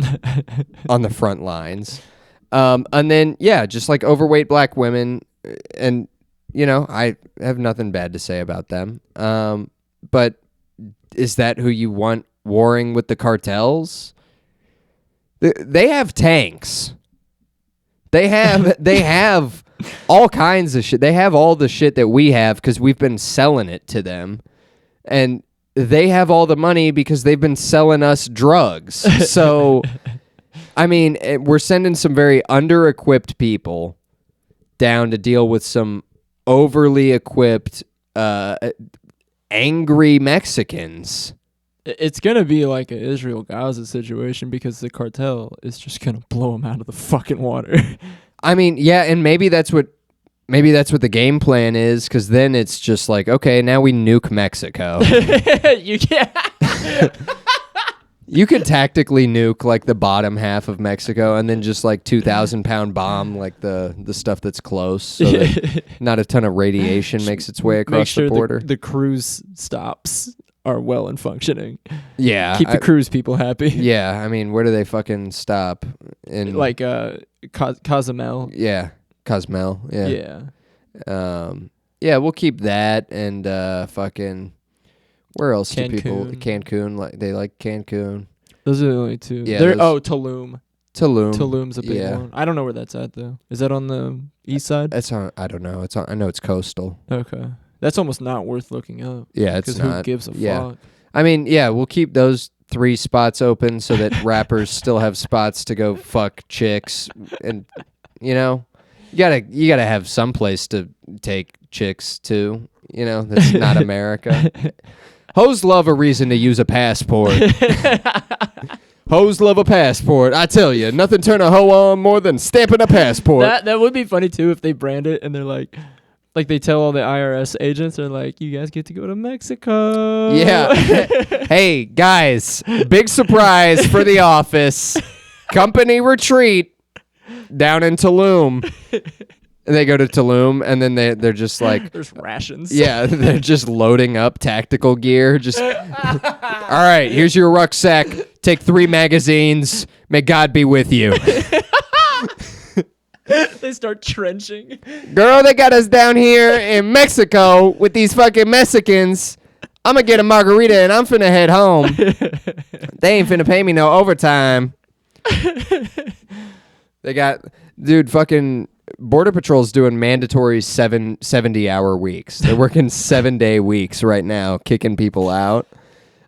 on the front lines. And then, just like overweight black women. And, I have nothing bad to say about them. But is that who you want warring with the cartels? They have tanks. They have all kinds of shit. They have all the shit that we have because we've been selling it to them. And they have all the money because they've been selling us drugs. So, I mean, we're sending some very under-equipped people down to deal with some overly equipped, angry Mexicans. It's going to be like an Israel-Gaza situation because the cartel is just going to blow them out of the fucking water. I mean, yeah, and maybe that's what the game plan is, because then it's just like, okay, now we nuke Mexico. You could tactically nuke like the bottom half of Mexico and then just like 2,000-pound bomb like the stuff that's close, so that not a ton of radiation makes its way across the border. The cruise stops are well and functioning. Yeah. Keep the cruise people happy. Yeah, I mean, where do they fucking stop? In like Cozumel. Yeah, Cozumel. Yeah. Yeah. We'll keep that and fucking where else do people Cancun. they like Cancun. Those are the only two. Yeah, Tulum. Tulum's a big one. I don't know where that's at though. Is that on the east side? It's on. I don't know. I know it's coastal. Okay. That's almost not worth looking up. Yeah, it's not. Because who gives a fuck? I mean, we'll keep those 3 spots open so that rappers still have spots to go fuck chicks, and you gotta have some place to take chicks to. That's not America. Hoes love a reason to use a passport. Hoes love a passport. I tell you, nothing turn a hoe on more than stamping a passport. That would be funny too if they brand it and they're like they tell all the IRS agents, they're like, you guys get to go to Mexico. Yeah. Hey, guys, big surprise for the office. Company retreat down in Tulum. And they go to Tulum, and then they're just like... There's rations. Yeah, they're just loading up tactical gear. Just, all right, here's your rucksack. Take 3 magazines. May God be with you. They start trenching. Girl, they got us down here in Mexico with these fucking Mexicans. I'm going to get a margarita, and I'm finna head home. They ain't finna pay me no overtime. They got... Dude, fucking... Border Patrol's doing mandatory 70-hour weeks. They're working 7-day weeks right now, kicking people out.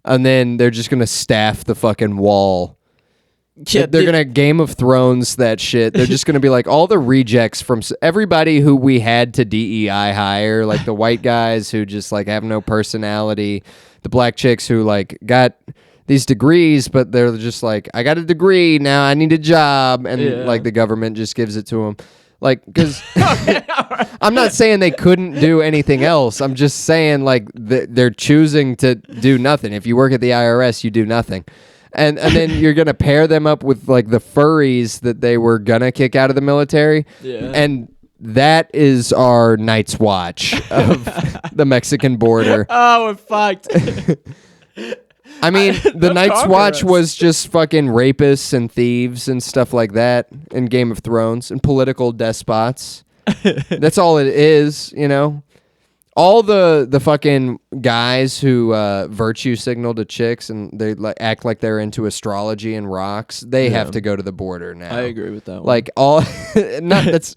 And then they're just going to staff the fucking wall Yeah, They're gonna Game of Thrones that shit. They're just gonna be like all the rejects from everybody who we had to DEI hire, like the white guys who just like have no personality, the black chicks who like got these degrees, but they're just like, I got a degree now, I need a job, and like the government just gives it to them. Like, because I'm not saying they couldn't do anything else. I'm just saying like they're choosing to do nothing. If you work at the IRS, you do nothing. And then you're going to pair them up with like the furries that they were going to kick out of the military. Yeah. And that is our Night's Watch of the Mexican border. Oh, we're fucked. I mean, the Night's conquer Watch us. was just fucking rapists and thieves and stuff like that in Game of Thrones and political despots. That's all it is, you know? All the fucking guys who virtue signal to chicks and they like act like they're into astrology and rocks, they have to go to the border now. I agree with that one. Like all not that's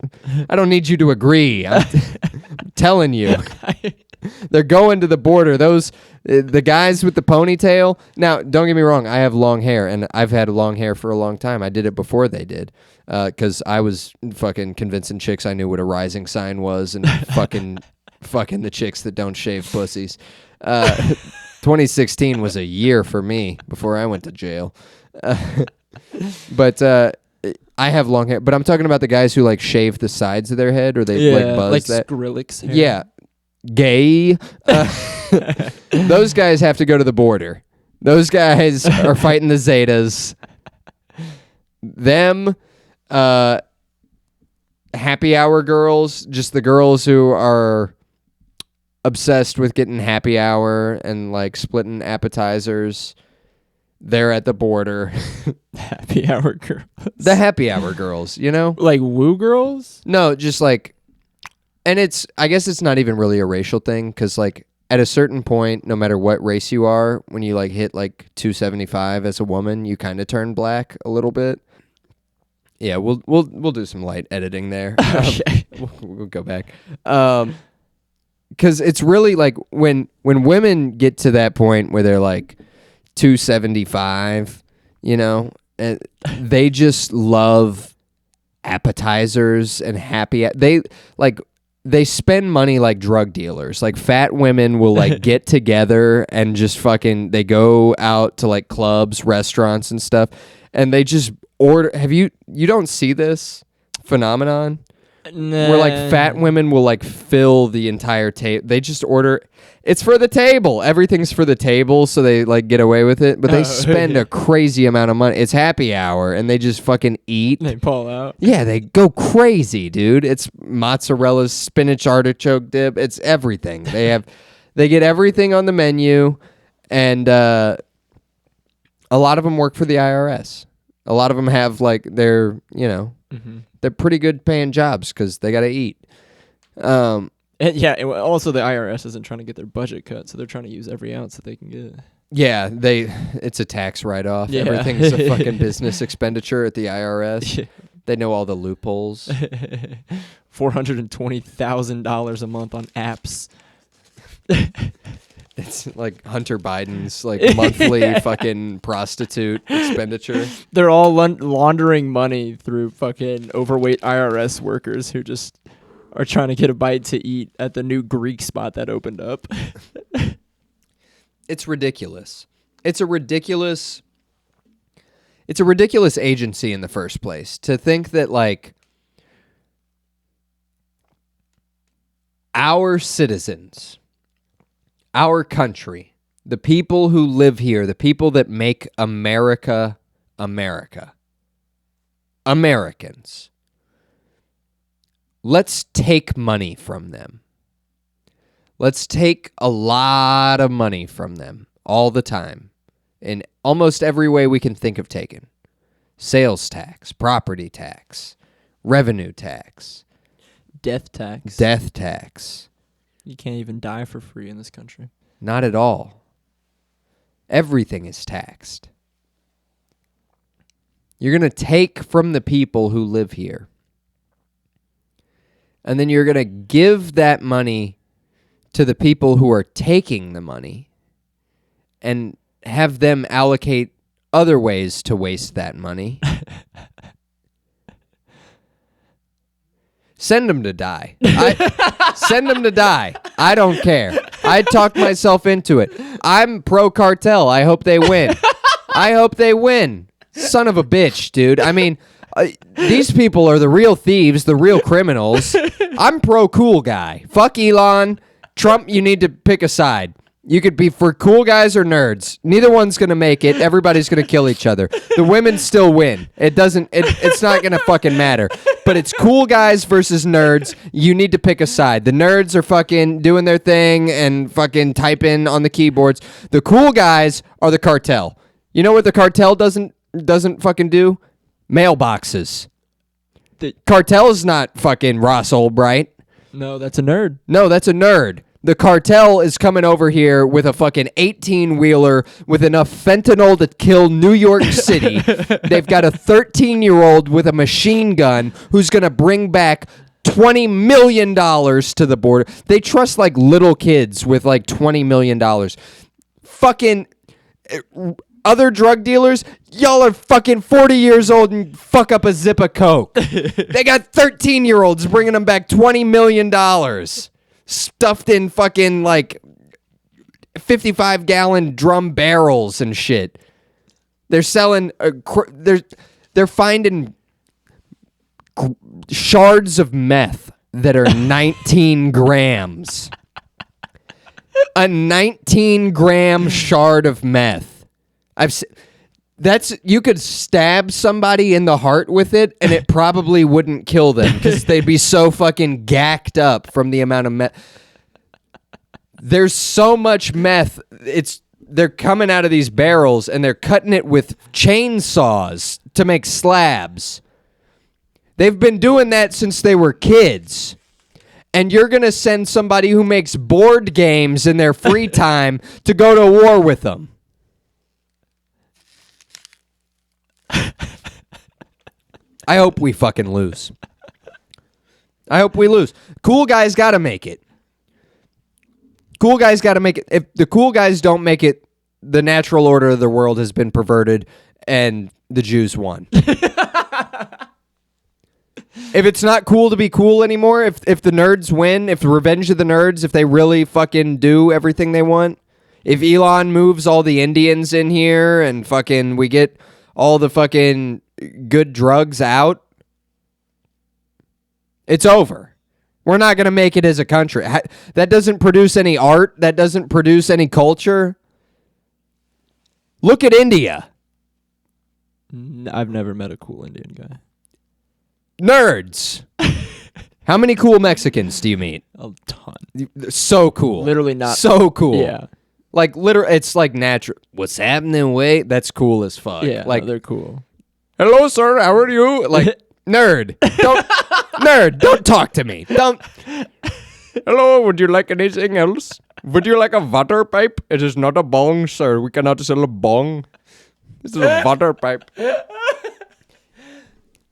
I don't need you to agree. I'm telling you. They're going to the border. Those the guys with the ponytail. Now, don't get me wrong. I have long hair, and I've had long hair for a long time. I did it before they did, because I was fucking convincing chicks I knew what a rising sign was, and fucking the chicks that don't shave pussies. 2016 was a year for me before I went to jail. But I have long hair. But I'm talking about the guys who like shave the sides of their head, or they like buzz like that. Skrillex hair. Yeah. Gay. Those guys have to go to the border. Those guys are fighting the Zetas. Them, happy hour girls, just the girls who are obsessed with getting happy hour and like splitting appetizers. They're at the border. Happy hour girls. The happy hour girls, you know? Like woo girls? No, just like, and I guess it's not even really a racial thing, because like at a certain point, no matter what race you are, when you like hit like 275 as a woman, you kind of turn black a little bit. Yeah, we'll do some light editing there. Okay. We'll go back. Because it's really like when women get to that point where they're like 275, you know, and they just love appetizers and they spend money like drug dealers. Like fat women will like get together and just fucking, they go out to like clubs, restaurants and stuff, and they just order. You don't see this phenomenon? Nah. Where like fat women will like fill the entire table. They just order. It's for the table. Everything's for the table, so they like get away with it. But they spend a crazy amount of money. It's happy hour, and they just fucking eat. They pull out. Yeah, they go crazy, dude. It's mozzarella, spinach, artichoke dip. It's everything. They get everything on the menu, and a lot of them work for the IRS. A lot of them have like they're pretty good paying jobs because they got to eat. And yeah, also the IRS isn't trying to get their budget cut, so they're trying to use every ounce that they can get. Yeah, it's a tax write-off. Yeah. Everything's a fucking business expenditure at the IRS. Yeah. They know all the loopholes. $420,000 a month on apps. It's like Hunter Biden's like monthly fucking prostitute expenditure. They're all laundering money through fucking overweight IRS workers who just are trying to get a bite to eat at the new Greek spot that opened up. It's ridiculous. It's a ridiculous agency in the first place. To think that like our citizens, our country, the people who live here, the people that make America, Americans, let's take money from them. Let's take a lot of money from them all the time in almost every way we can think of taking. Sales tax, property tax, revenue tax, Death tax. death tax. You can't even die for free in this country. Not at all. Everything is taxed. You're going to take from the people who live here. And then you're going to give that money to the people who are taking the money and have them allocate other ways to waste that money. Send them to die. Send them to die. I don't care. I talked myself into it. I'm pro cartel. I hope they win. I hope they win. Son of a bitch, dude. I mean, these people are the real thieves, the real criminals. I'm pro cool guy. Fuck Elon. Trump, you need to pick a side. You could be for cool guys or nerds. Neither one's going to make it. Everybody's going to kill each other. The women still win. It's not going to fucking matter. But it's cool guys versus nerds. You need to pick a side. The nerds are fucking doing their thing and fucking typing on the keyboards. The cool guys are the cartel. You know what the cartel doesn't fucking do? Mailboxes. The cartel is not fucking Ross Ulbright. No, that's a nerd. No, that's a nerd. The cartel is coming over here with a fucking 18-wheeler with enough fentanyl to kill New York City. They've got a 13-year-old with a machine gun who's going to bring back $20 million to the border. They trust like little kids with like $20 million. Fucking other drug dealers, y'all are fucking 40 years old and fuck up a zip of coke. They got 13-year-olds bringing them back $20 million. Stuffed in fucking like 55-gallon drum barrels and shit. They're selling. They're finding shards of meth that are 19 grams. A 19-gram shard of meth. You could stab somebody in the heart with it, and it probably wouldn't kill them because they'd be so fucking gacked up from the amount of meth. There's so much meth. They're coming out of these barrels, and they're cutting it with chainsaws to make slabs. They've been doing that since they were kids. And you're going to send somebody who makes board games in their free time to go to war with them. I hope we fucking lose. I hope we lose. Cool guys got to make it. Cool guys got to make it. If the cool guys don't make it, the natural order of the world has been perverted and the Jews won. If it's not cool to be cool anymore, if the nerds win, if the Revenge of the Nerds, if they really fucking do everything they want, if Elon moves all the Indians in here and fucking we get all the fucking good drugs out, it's over. We're not going to make it as a country. That doesn't produce any art. That doesn't produce any culture. Look at India. I've never met a cool Indian guy. Nerds. How many cool Mexicans do you meet? A ton. So cool. Literally not. So cool. Yeah. Like, literally, it's like natural. What's happening? Wait, that's cool as fuck. Yeah, like, no, they're cool. hello, sir. How are you? Like, nerd. Don't talk to me. Don't. Hello, would you like anything else? Would you like a water pipe? It is not a bong, sir. We cannot sell a bong. This is a water pipe.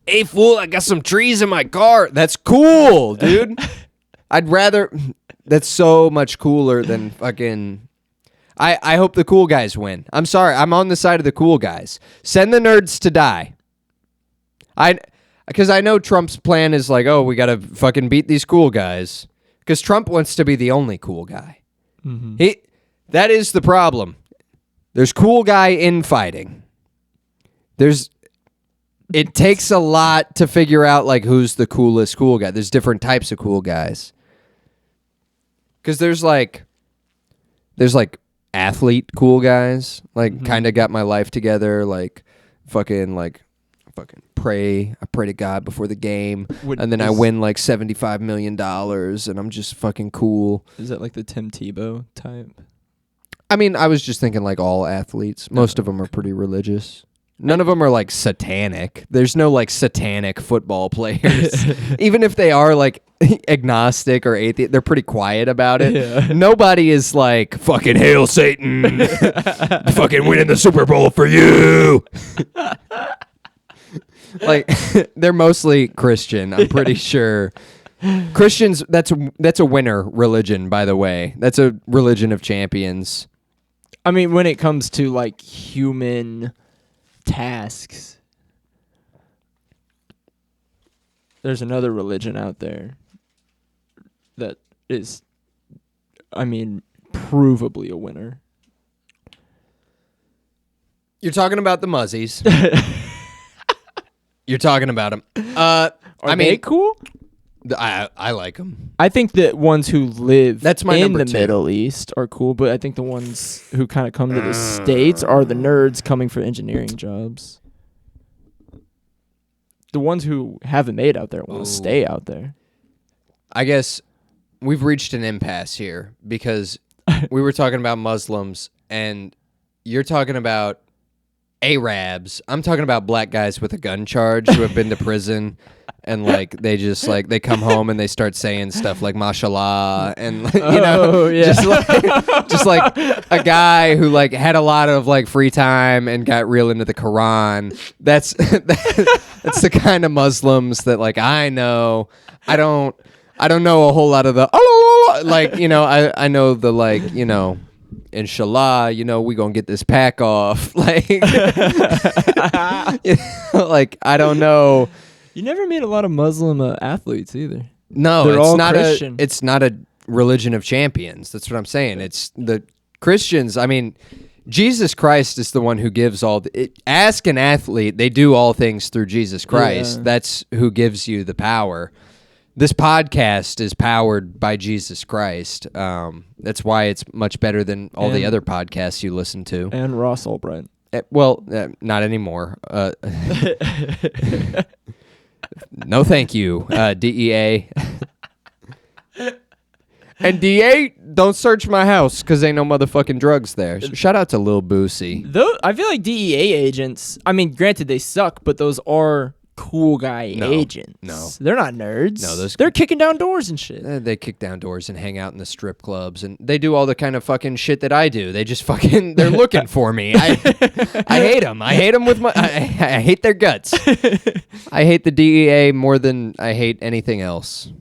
Hey, fool, I got some trees in my car. That's cool, dude. I'd rather... That's so much cooler than fucking... I hope the cool guys win. I'm sorry. I'm on the side of the cool guys. Send the nerds to die. Because I know Trump's plan is like, oh, we got to fucking beat these cool guys. Because Trump wants to be the only cool guy. Mm-hmm. That is the problem. There's cool guy infighting. It takes a lot to figure out like who's the coolest cool guy. There's different types of cool guys. Because there's like athlete cool guys, like kind of got my life together, like fucking pray. I pray to God before the game, and then I win like $75 million, and I'm just fucking cool. Is that like the Tim Tebow type? I mean, I was just thinking like all athletes. Most of them are pretty religious. None of them are like satanic. There's no like satanic football players. Even if they are like agnostic or atheist, they're pretty quiet about it. Yeah. Nobody is like, fucking hail Satan. Fucking winning the Super Bowl for you. Like, they're mostly Christian, I'm pretty sure. Christians, that's a winner religion, by the way. That's a religion of champions. I mean, when it comes to like human tasks. There's another religion out there that is, I mean, provably a winner. You're talking about the Muzzies. You're talking about them. Are they cool? I like them. I think the ones who live That's my in number the two. Middle East are cool, but I think the ones who kind of come to the States are the nerds coming for engineering jobs. The ones who haven't made out there want to stay out there. I guess we've reached an impasse here because we were talking about Muslims and you're talking about Arabs. I'm talking about black guys with a gun charge who have been to prison and like they just like they come home and they start saying stuff like mashallah and you know yeah. just like a guy who like had a lot of like free time and got real into the Quran. That's that's the kind of Muslims that like I know. I don't know a whole lot of the like, you know, I know the like, you know, inshallah, you know, we gonna get this pack off. Like, you know, like I don't know. You never meet a lot of Muslim athletes either. No, They're it's all not Christian. it's not a religion of champions. That's what I'm saying. It's the Christians. I mean, Jesus Christ is the one who gives all. Ask an athlete. They do all things through Jesus Christ. Yeah. That's who gives you the power. This podcast is powered by Jesus Christ. That's why it's much better than all the And- other podcasts you listen to. And Ross Albright. Well, not anymore. No, thank you, DEA. And DA, don't search my house because ain't no motherfucking drugs there. Shout out to Lil Boosie. Though I feel like DEA agents, I mean, granted they suck, but those are cool guy agents. no. They're not nerds. No, those- they're kicking down doors and shit. They kick down doors and hang out in the strip clubs, and they do all the kind of fucking shit that I do. They just fucking, they're looking for me. I hate them. I hate them with my, I hate their guts. I hate the DEA more than I hate anything else.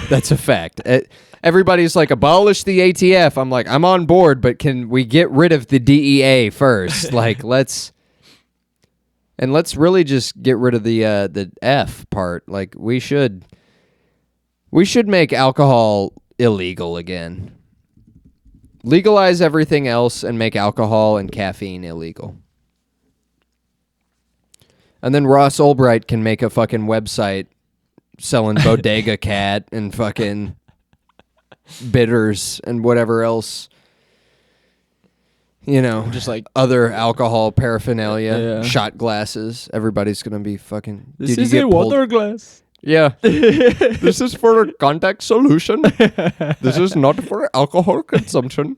That's a fact. Everybody's like, abolish the ATF. I'm like, I'm on board, but can we get rid of the DEA first? Like, let's really just get rid of the F part. Like, we should make alcohol illegal again. Legalize everything else and make alcohol and caffeine illegal. And then Ross Albright can make a fucking website selling Bodega Cat and fucking bitters and whatever else, you know, Just like, other alcohol paraphernalia, Yeah. shot glasses. Everybody's gonna be fucking. this Dude, you is get a pulled- water glass. Yeah, this is for a contact solution. This is not for alcohol consumption.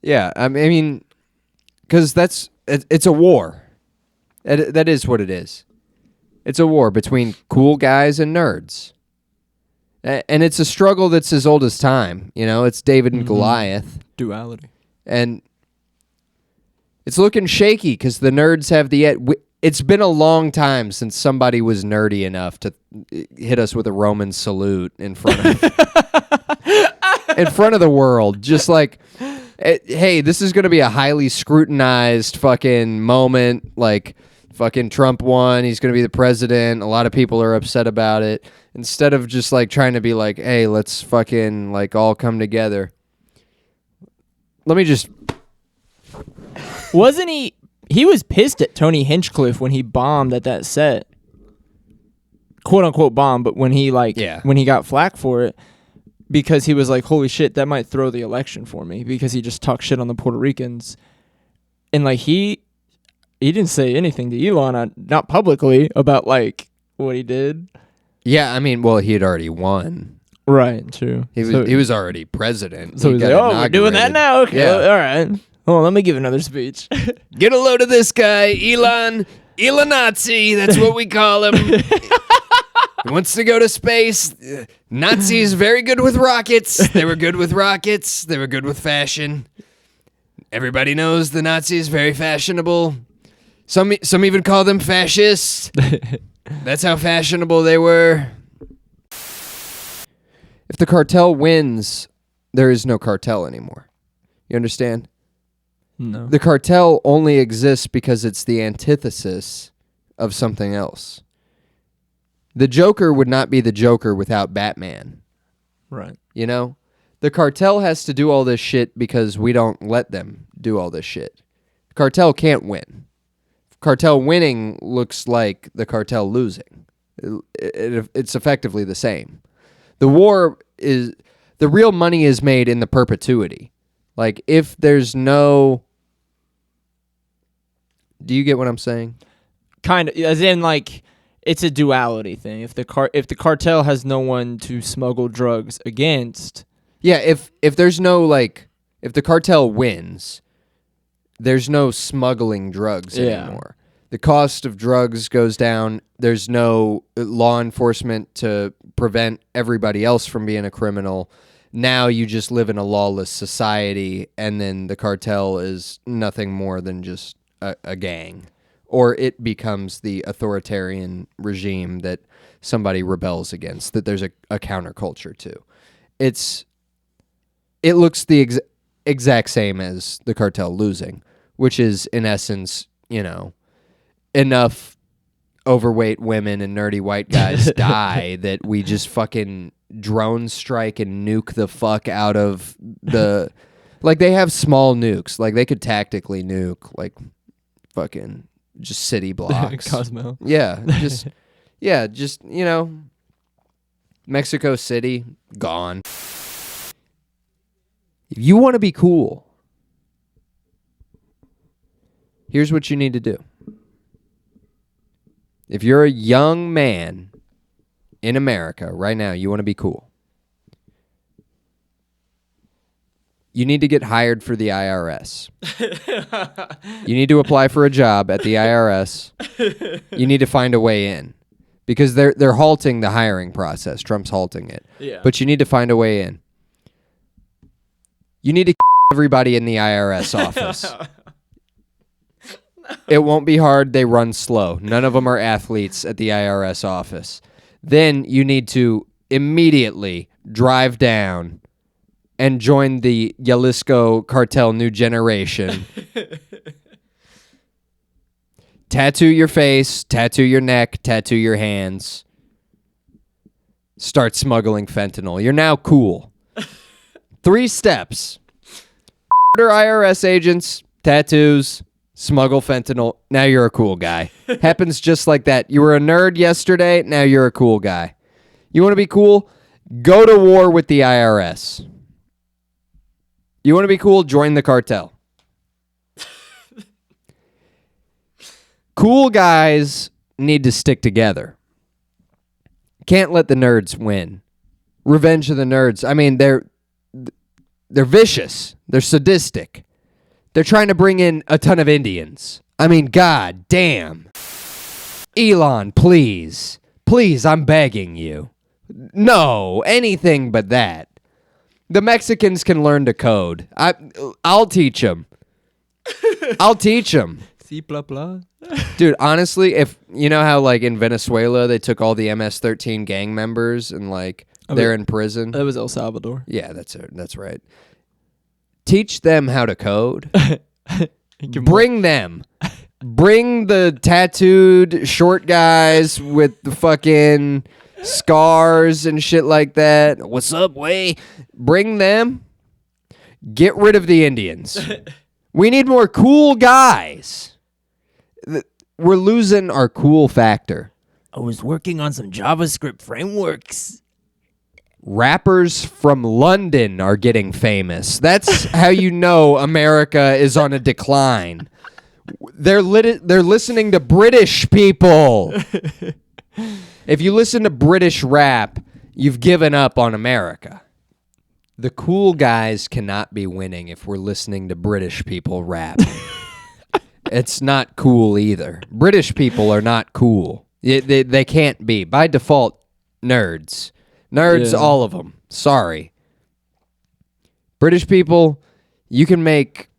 Yeah, I mean, because it's a war. That is what it is. It's a war between cool guys and nerds. And it's a struggle that's as old as time. You know, it's David and Goliath. Duality. And it's looking shaky because the nerds have it's been a long time since somebody was nerdy enough to hit us with a Roman salute in front of the world. Just like, hey, this is going to be a highly scrutinized fucking moment. Like, fucking Trump won. He's going to be the president. A lot of people are upset about it. Instead of just like trying to be like, hey, let's fucking like all come together. Let me just. Wasn't he? He was pissed at Tony Hinchcliffe when he bombed at that set. Quote unquote bomb, but when he when he got flack for it, because he was like, holy shit, that might throw the election for me, because he just talked shit on the Puerto Ricans. And like he didn't say anything to Elon, not publicly, about like what he did. Yeah, I mean, well, he had already won. Right, true. He was already president. So He he's got like, oh, we're doing that inaugurated. now? Okay, Yeah. all right. Hold on, let me give another speech. Get a load of this guy, Elon. Nazi, that's what we call him. He wants to go to space. Nazis very good with rockets. They were good with rockets. They were good with fashion. Everybody knows the Nazis very fashionable. Some even call them fascists. That's how fashionable they were. If the cartel wins, there is no cartel anymore. You understand? No. The cartel only exists because it's the antithesis of something else. The Joker would not be the Joker without Batman. Right. You know? The cartel has to do all this shit because we don't let them do all this shit. The cartel can't win. Cartel winning looks like the cartel losing. It's effectively the same. The real money is made in the perpetuity. Like, if there's no... Do you get what I'm saying? Kind of, as in, like, it's a duality thing. If the cartel has no one to smuggle drugs against... Yeah, if there's no, like... If the cartel wins, there's no smuggling drugs anymore. The cost of drugs goes down. There's no law enforcement to prevent everybody else from being a criminal. Now you just live in a lawless society, and then the cartel is nothing more than just a gang. Or it becomes the authoritarian regime that somebody rebels against, that there's a counterculture to. It looks the exact same as the cartel losing, which is, in essence, you know, enough overweight women and nerdy white guys die that we just fucking drone strike and nuke the fuck out of the... Like, they have small nukes. Like, they could tactically nuke, like, fucking just city blocks. Cosmo. Yeah, just, you know, Mexico City, gone. If you want to be cool, here's what you need to do. If you're a young man in America right now, you want to be cool. You need to get hired for the IRS. You need to apply for a job at the IRS. You need to find a way in. Because they're halting the hiring process. Trump's halting it. Yeah. But you need to find a way in. You need to everybody in the IRS office. It won't be hard. They run slow. None of them are athletes at the IRS office. Then you need to immediately drive down and join the Jalisco Cartel New Generation. Tattoo your face, tattoo your neck, tattoo your hands. Start smuggling fentanyl. You're now cool. 3 steps. Order IRS agents, tattoos, smuggle fentanyl. Now you're a cool guy. Happens just like that. You were a nerd yesterday. Now you're a cool guy. You want to be cool? Go to war with the IRS. You want to be cool? Join the cartel. Cool guys need to stick together. Can't let the nerds win. Revenge of the Nerds. I mean, they're vicious. They're sadistic. They're trying to bring in a ton of Indians. I mean, god damn. Elon, please. Please, I'm begging you. No, anything but that. The Mexicans can learn to code. I'll teach them. I'll teach them. See, blah, blah. Dude, honestly, if you know how, like, in Venezuela, they took all the MS-13 gang members and, like, they're in prison. That was El Salvador. Yeah, that's right. Teach them how to code. Bring them. Bring the tattooed short guys with the fucking scars and shit like that. What's up, way? Bring them. Get rid of the Indians. We need more cool guys. We're losing our cool factor. I was working on some JavaScript frameworks. Rappers from London are getting famous. That's how you know America is on a decline. They're listening to British people. If you listen to British rap, you've given up on America. The cool guys cannot be winning if we're listening to British people rap. It's not cool either. British people are not cool. They can't be. By default, nerds. Nerds, Yeah. all of them. Sorry. British people, you can make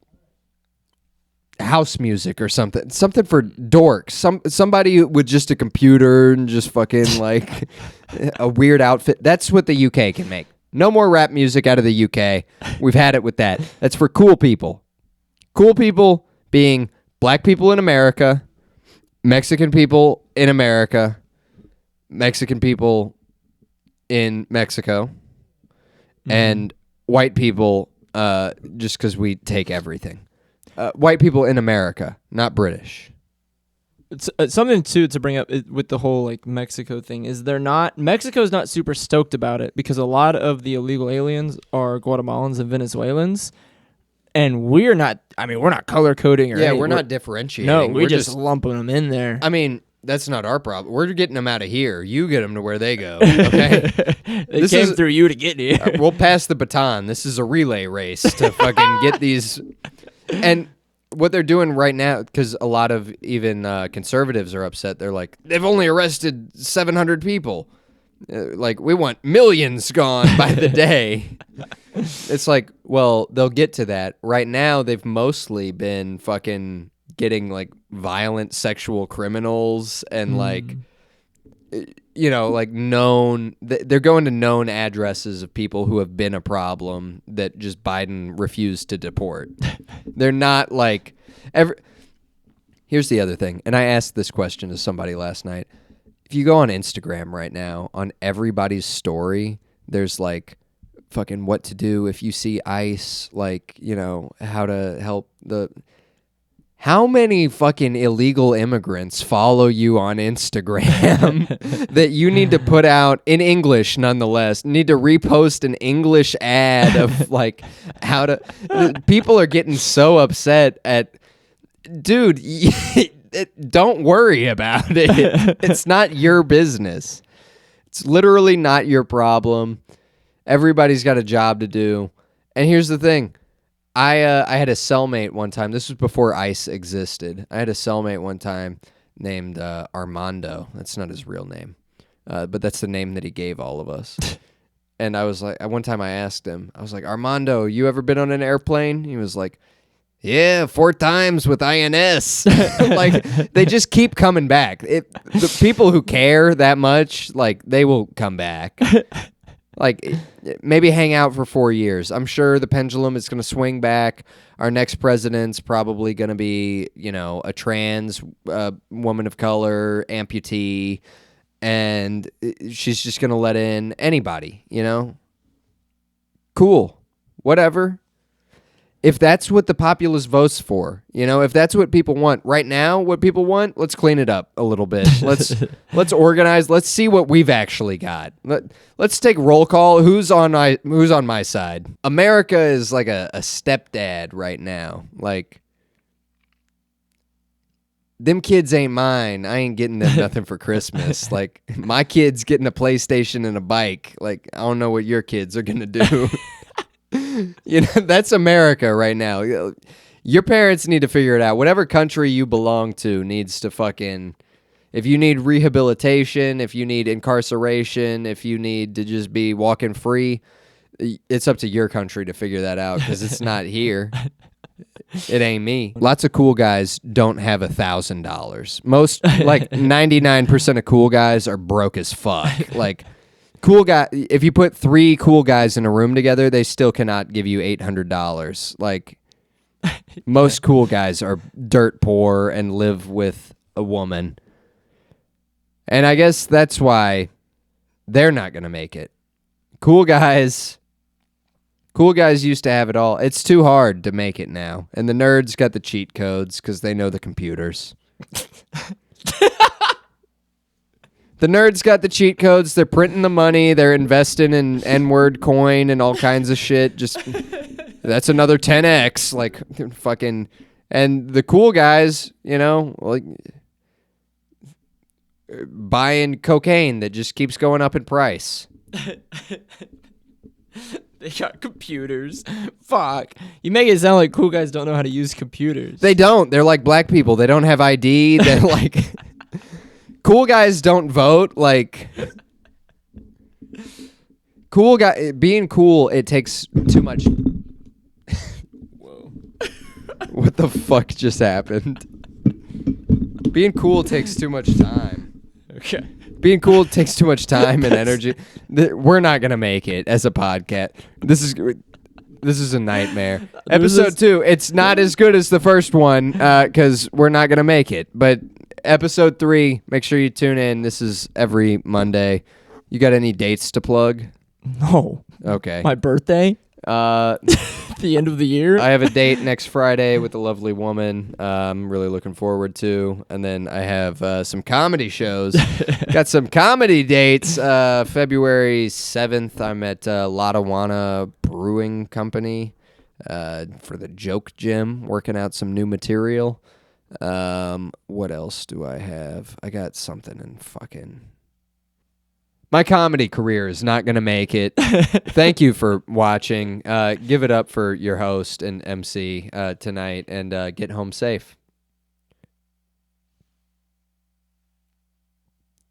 house music or something. Something for dorks. Somebody with just a computer and just fucking like a weird outfit. That's what the UK can make. No more rap music out of the UK. We've had it with that. That's for cool people. Cool people being black people in America, Mexican people in America, Mexican people in Mexico, and white people just because we take everything. White people in America, not British. It's, something too to bring up with the whole like Mexico thing is Mexico's not super stoked about it because a lot of the illegal aliens are Guatemalans and Venezuelans, and we're not color coding or We're not differentiating. No, we're just lumping them in there. I mean, that's not our problem. We're getting them out of here. You get them to where they go. Okay, they came through you to get here. We'll pass the baton. This is a relay race to fucking get these. And what they're doing right now, because a lot of even conservatives are upset. They're like, they've only arrested 700 people. Like, we want millions gone by the day. It's like, well, they'll get to that. Right now, they've mostly been fucking getting like violent sexual criminals and like, you know, like known. They're going to known addresses of people who have been a problem that just Biden refused to deport. They're not like ever. Here's the other thing, and I asked this question to somebody last night. If you go on Instagram right now, on everybody's story, there's like fucking what to do if you see ICE, like, you know, how to help the. How many fucking illegal immigrants follow you on Instagram that you need to put out in English nonetheless, need to repost an English ad of like how to, people are getting so upset at, dude, don't worry about it. It's not your business. It's literally not your problem. Everybody's got a job to do. And here's the thing. I had a cellmate one time. This was before ICE existed. I had a cellmate one time named Armando. That's not his real name, but that's the name that he gave all of us. And I was like, one time I asked him, I was like, Armando, you ever been on an airplane? He was like, yeah, 4 times with INS. Like, they just keep coming back. The people who care that much, like, they will come back. Like, maybe hang out for 4 years. I'm sure the pendulum is going to swing back. Our next president's probably going to be, you know, a trans woman of color, amputee, and she's just going to let in anybody, you know? Cool. Whatever. If that's what the populace votes for, you know, if that's what people want right now, what people want, let's clean it up a little bit. Let's organize. Let's see what we've actually got. Let's take roll call. Who's on my side? America is like a stepdad right now. Like, them kids ain't mine. I ain't getting them nothing for Christmas. Like, my kid's getting a PlayStation and a bike. Like, I don't know what your kids are gonna do. You know, that's America right now. Your parents need to figure it out. Whatever country you belong to needs to fucking, if you need rehabilitation, if you need incarceration, if you need to just be walking free, it's up to your country to figure that out, because it's not here. It ain't me. Lots of cool guys don't have $1,000. Most, like 99% of cool guys are broke as fuck. Like, cool guy, if you put 3 cool guys in a room together, they still cannot give you $800. Like, most cool guys are dirt poor and live with a woman. And I guess that's why they're not going to make it. Cool guys used to have it all. It's too hard to make it now. And the nerds got the cheat codes because they know the computers. The nerds got the cheat codes. They're printing the money. They're investing in N-word coin and all kinds of shit. Just, that's another 10x. Like, fucking, and the cool guys, you know, like, buying cocaine that just keeps going up in price. They got computers. Fuck. You make it sound like cool guys don't know how to use computers. They don't. They're like black people. They don't have ID. They're like... Cool guys don't vote. Like, being cool, it takes too much. Whoa. What the fuck just happened? Being cool takes too much time. Okay. Being cool takes too much time and energy. We're not going to make it as a podcast. This is a nightmare. There's Episode 2, it's not as good as the first one because we're not going to make it. But episode 3, make sure you tune in. This is every Monday. You got any dates to plug? No. Okay. My birthday? Uh, The end of the year? I have a date next Friday with a lovely woman I'm really looking forward to. And then I have some comedy shows. Got some comedy dates. February 7th, I'm at Lottawanna Brewing Company for the Joke Gym, working out some new material. What else do I have? I got something in fucking... My comedy career is not going to make it. Thank you for watching. Give it up for your host and MC tonight, and get home safe.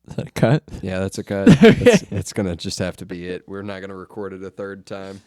Is that a cut? Yeah, that's a cut. That's going to just have to be it. We're not going to record it a third time.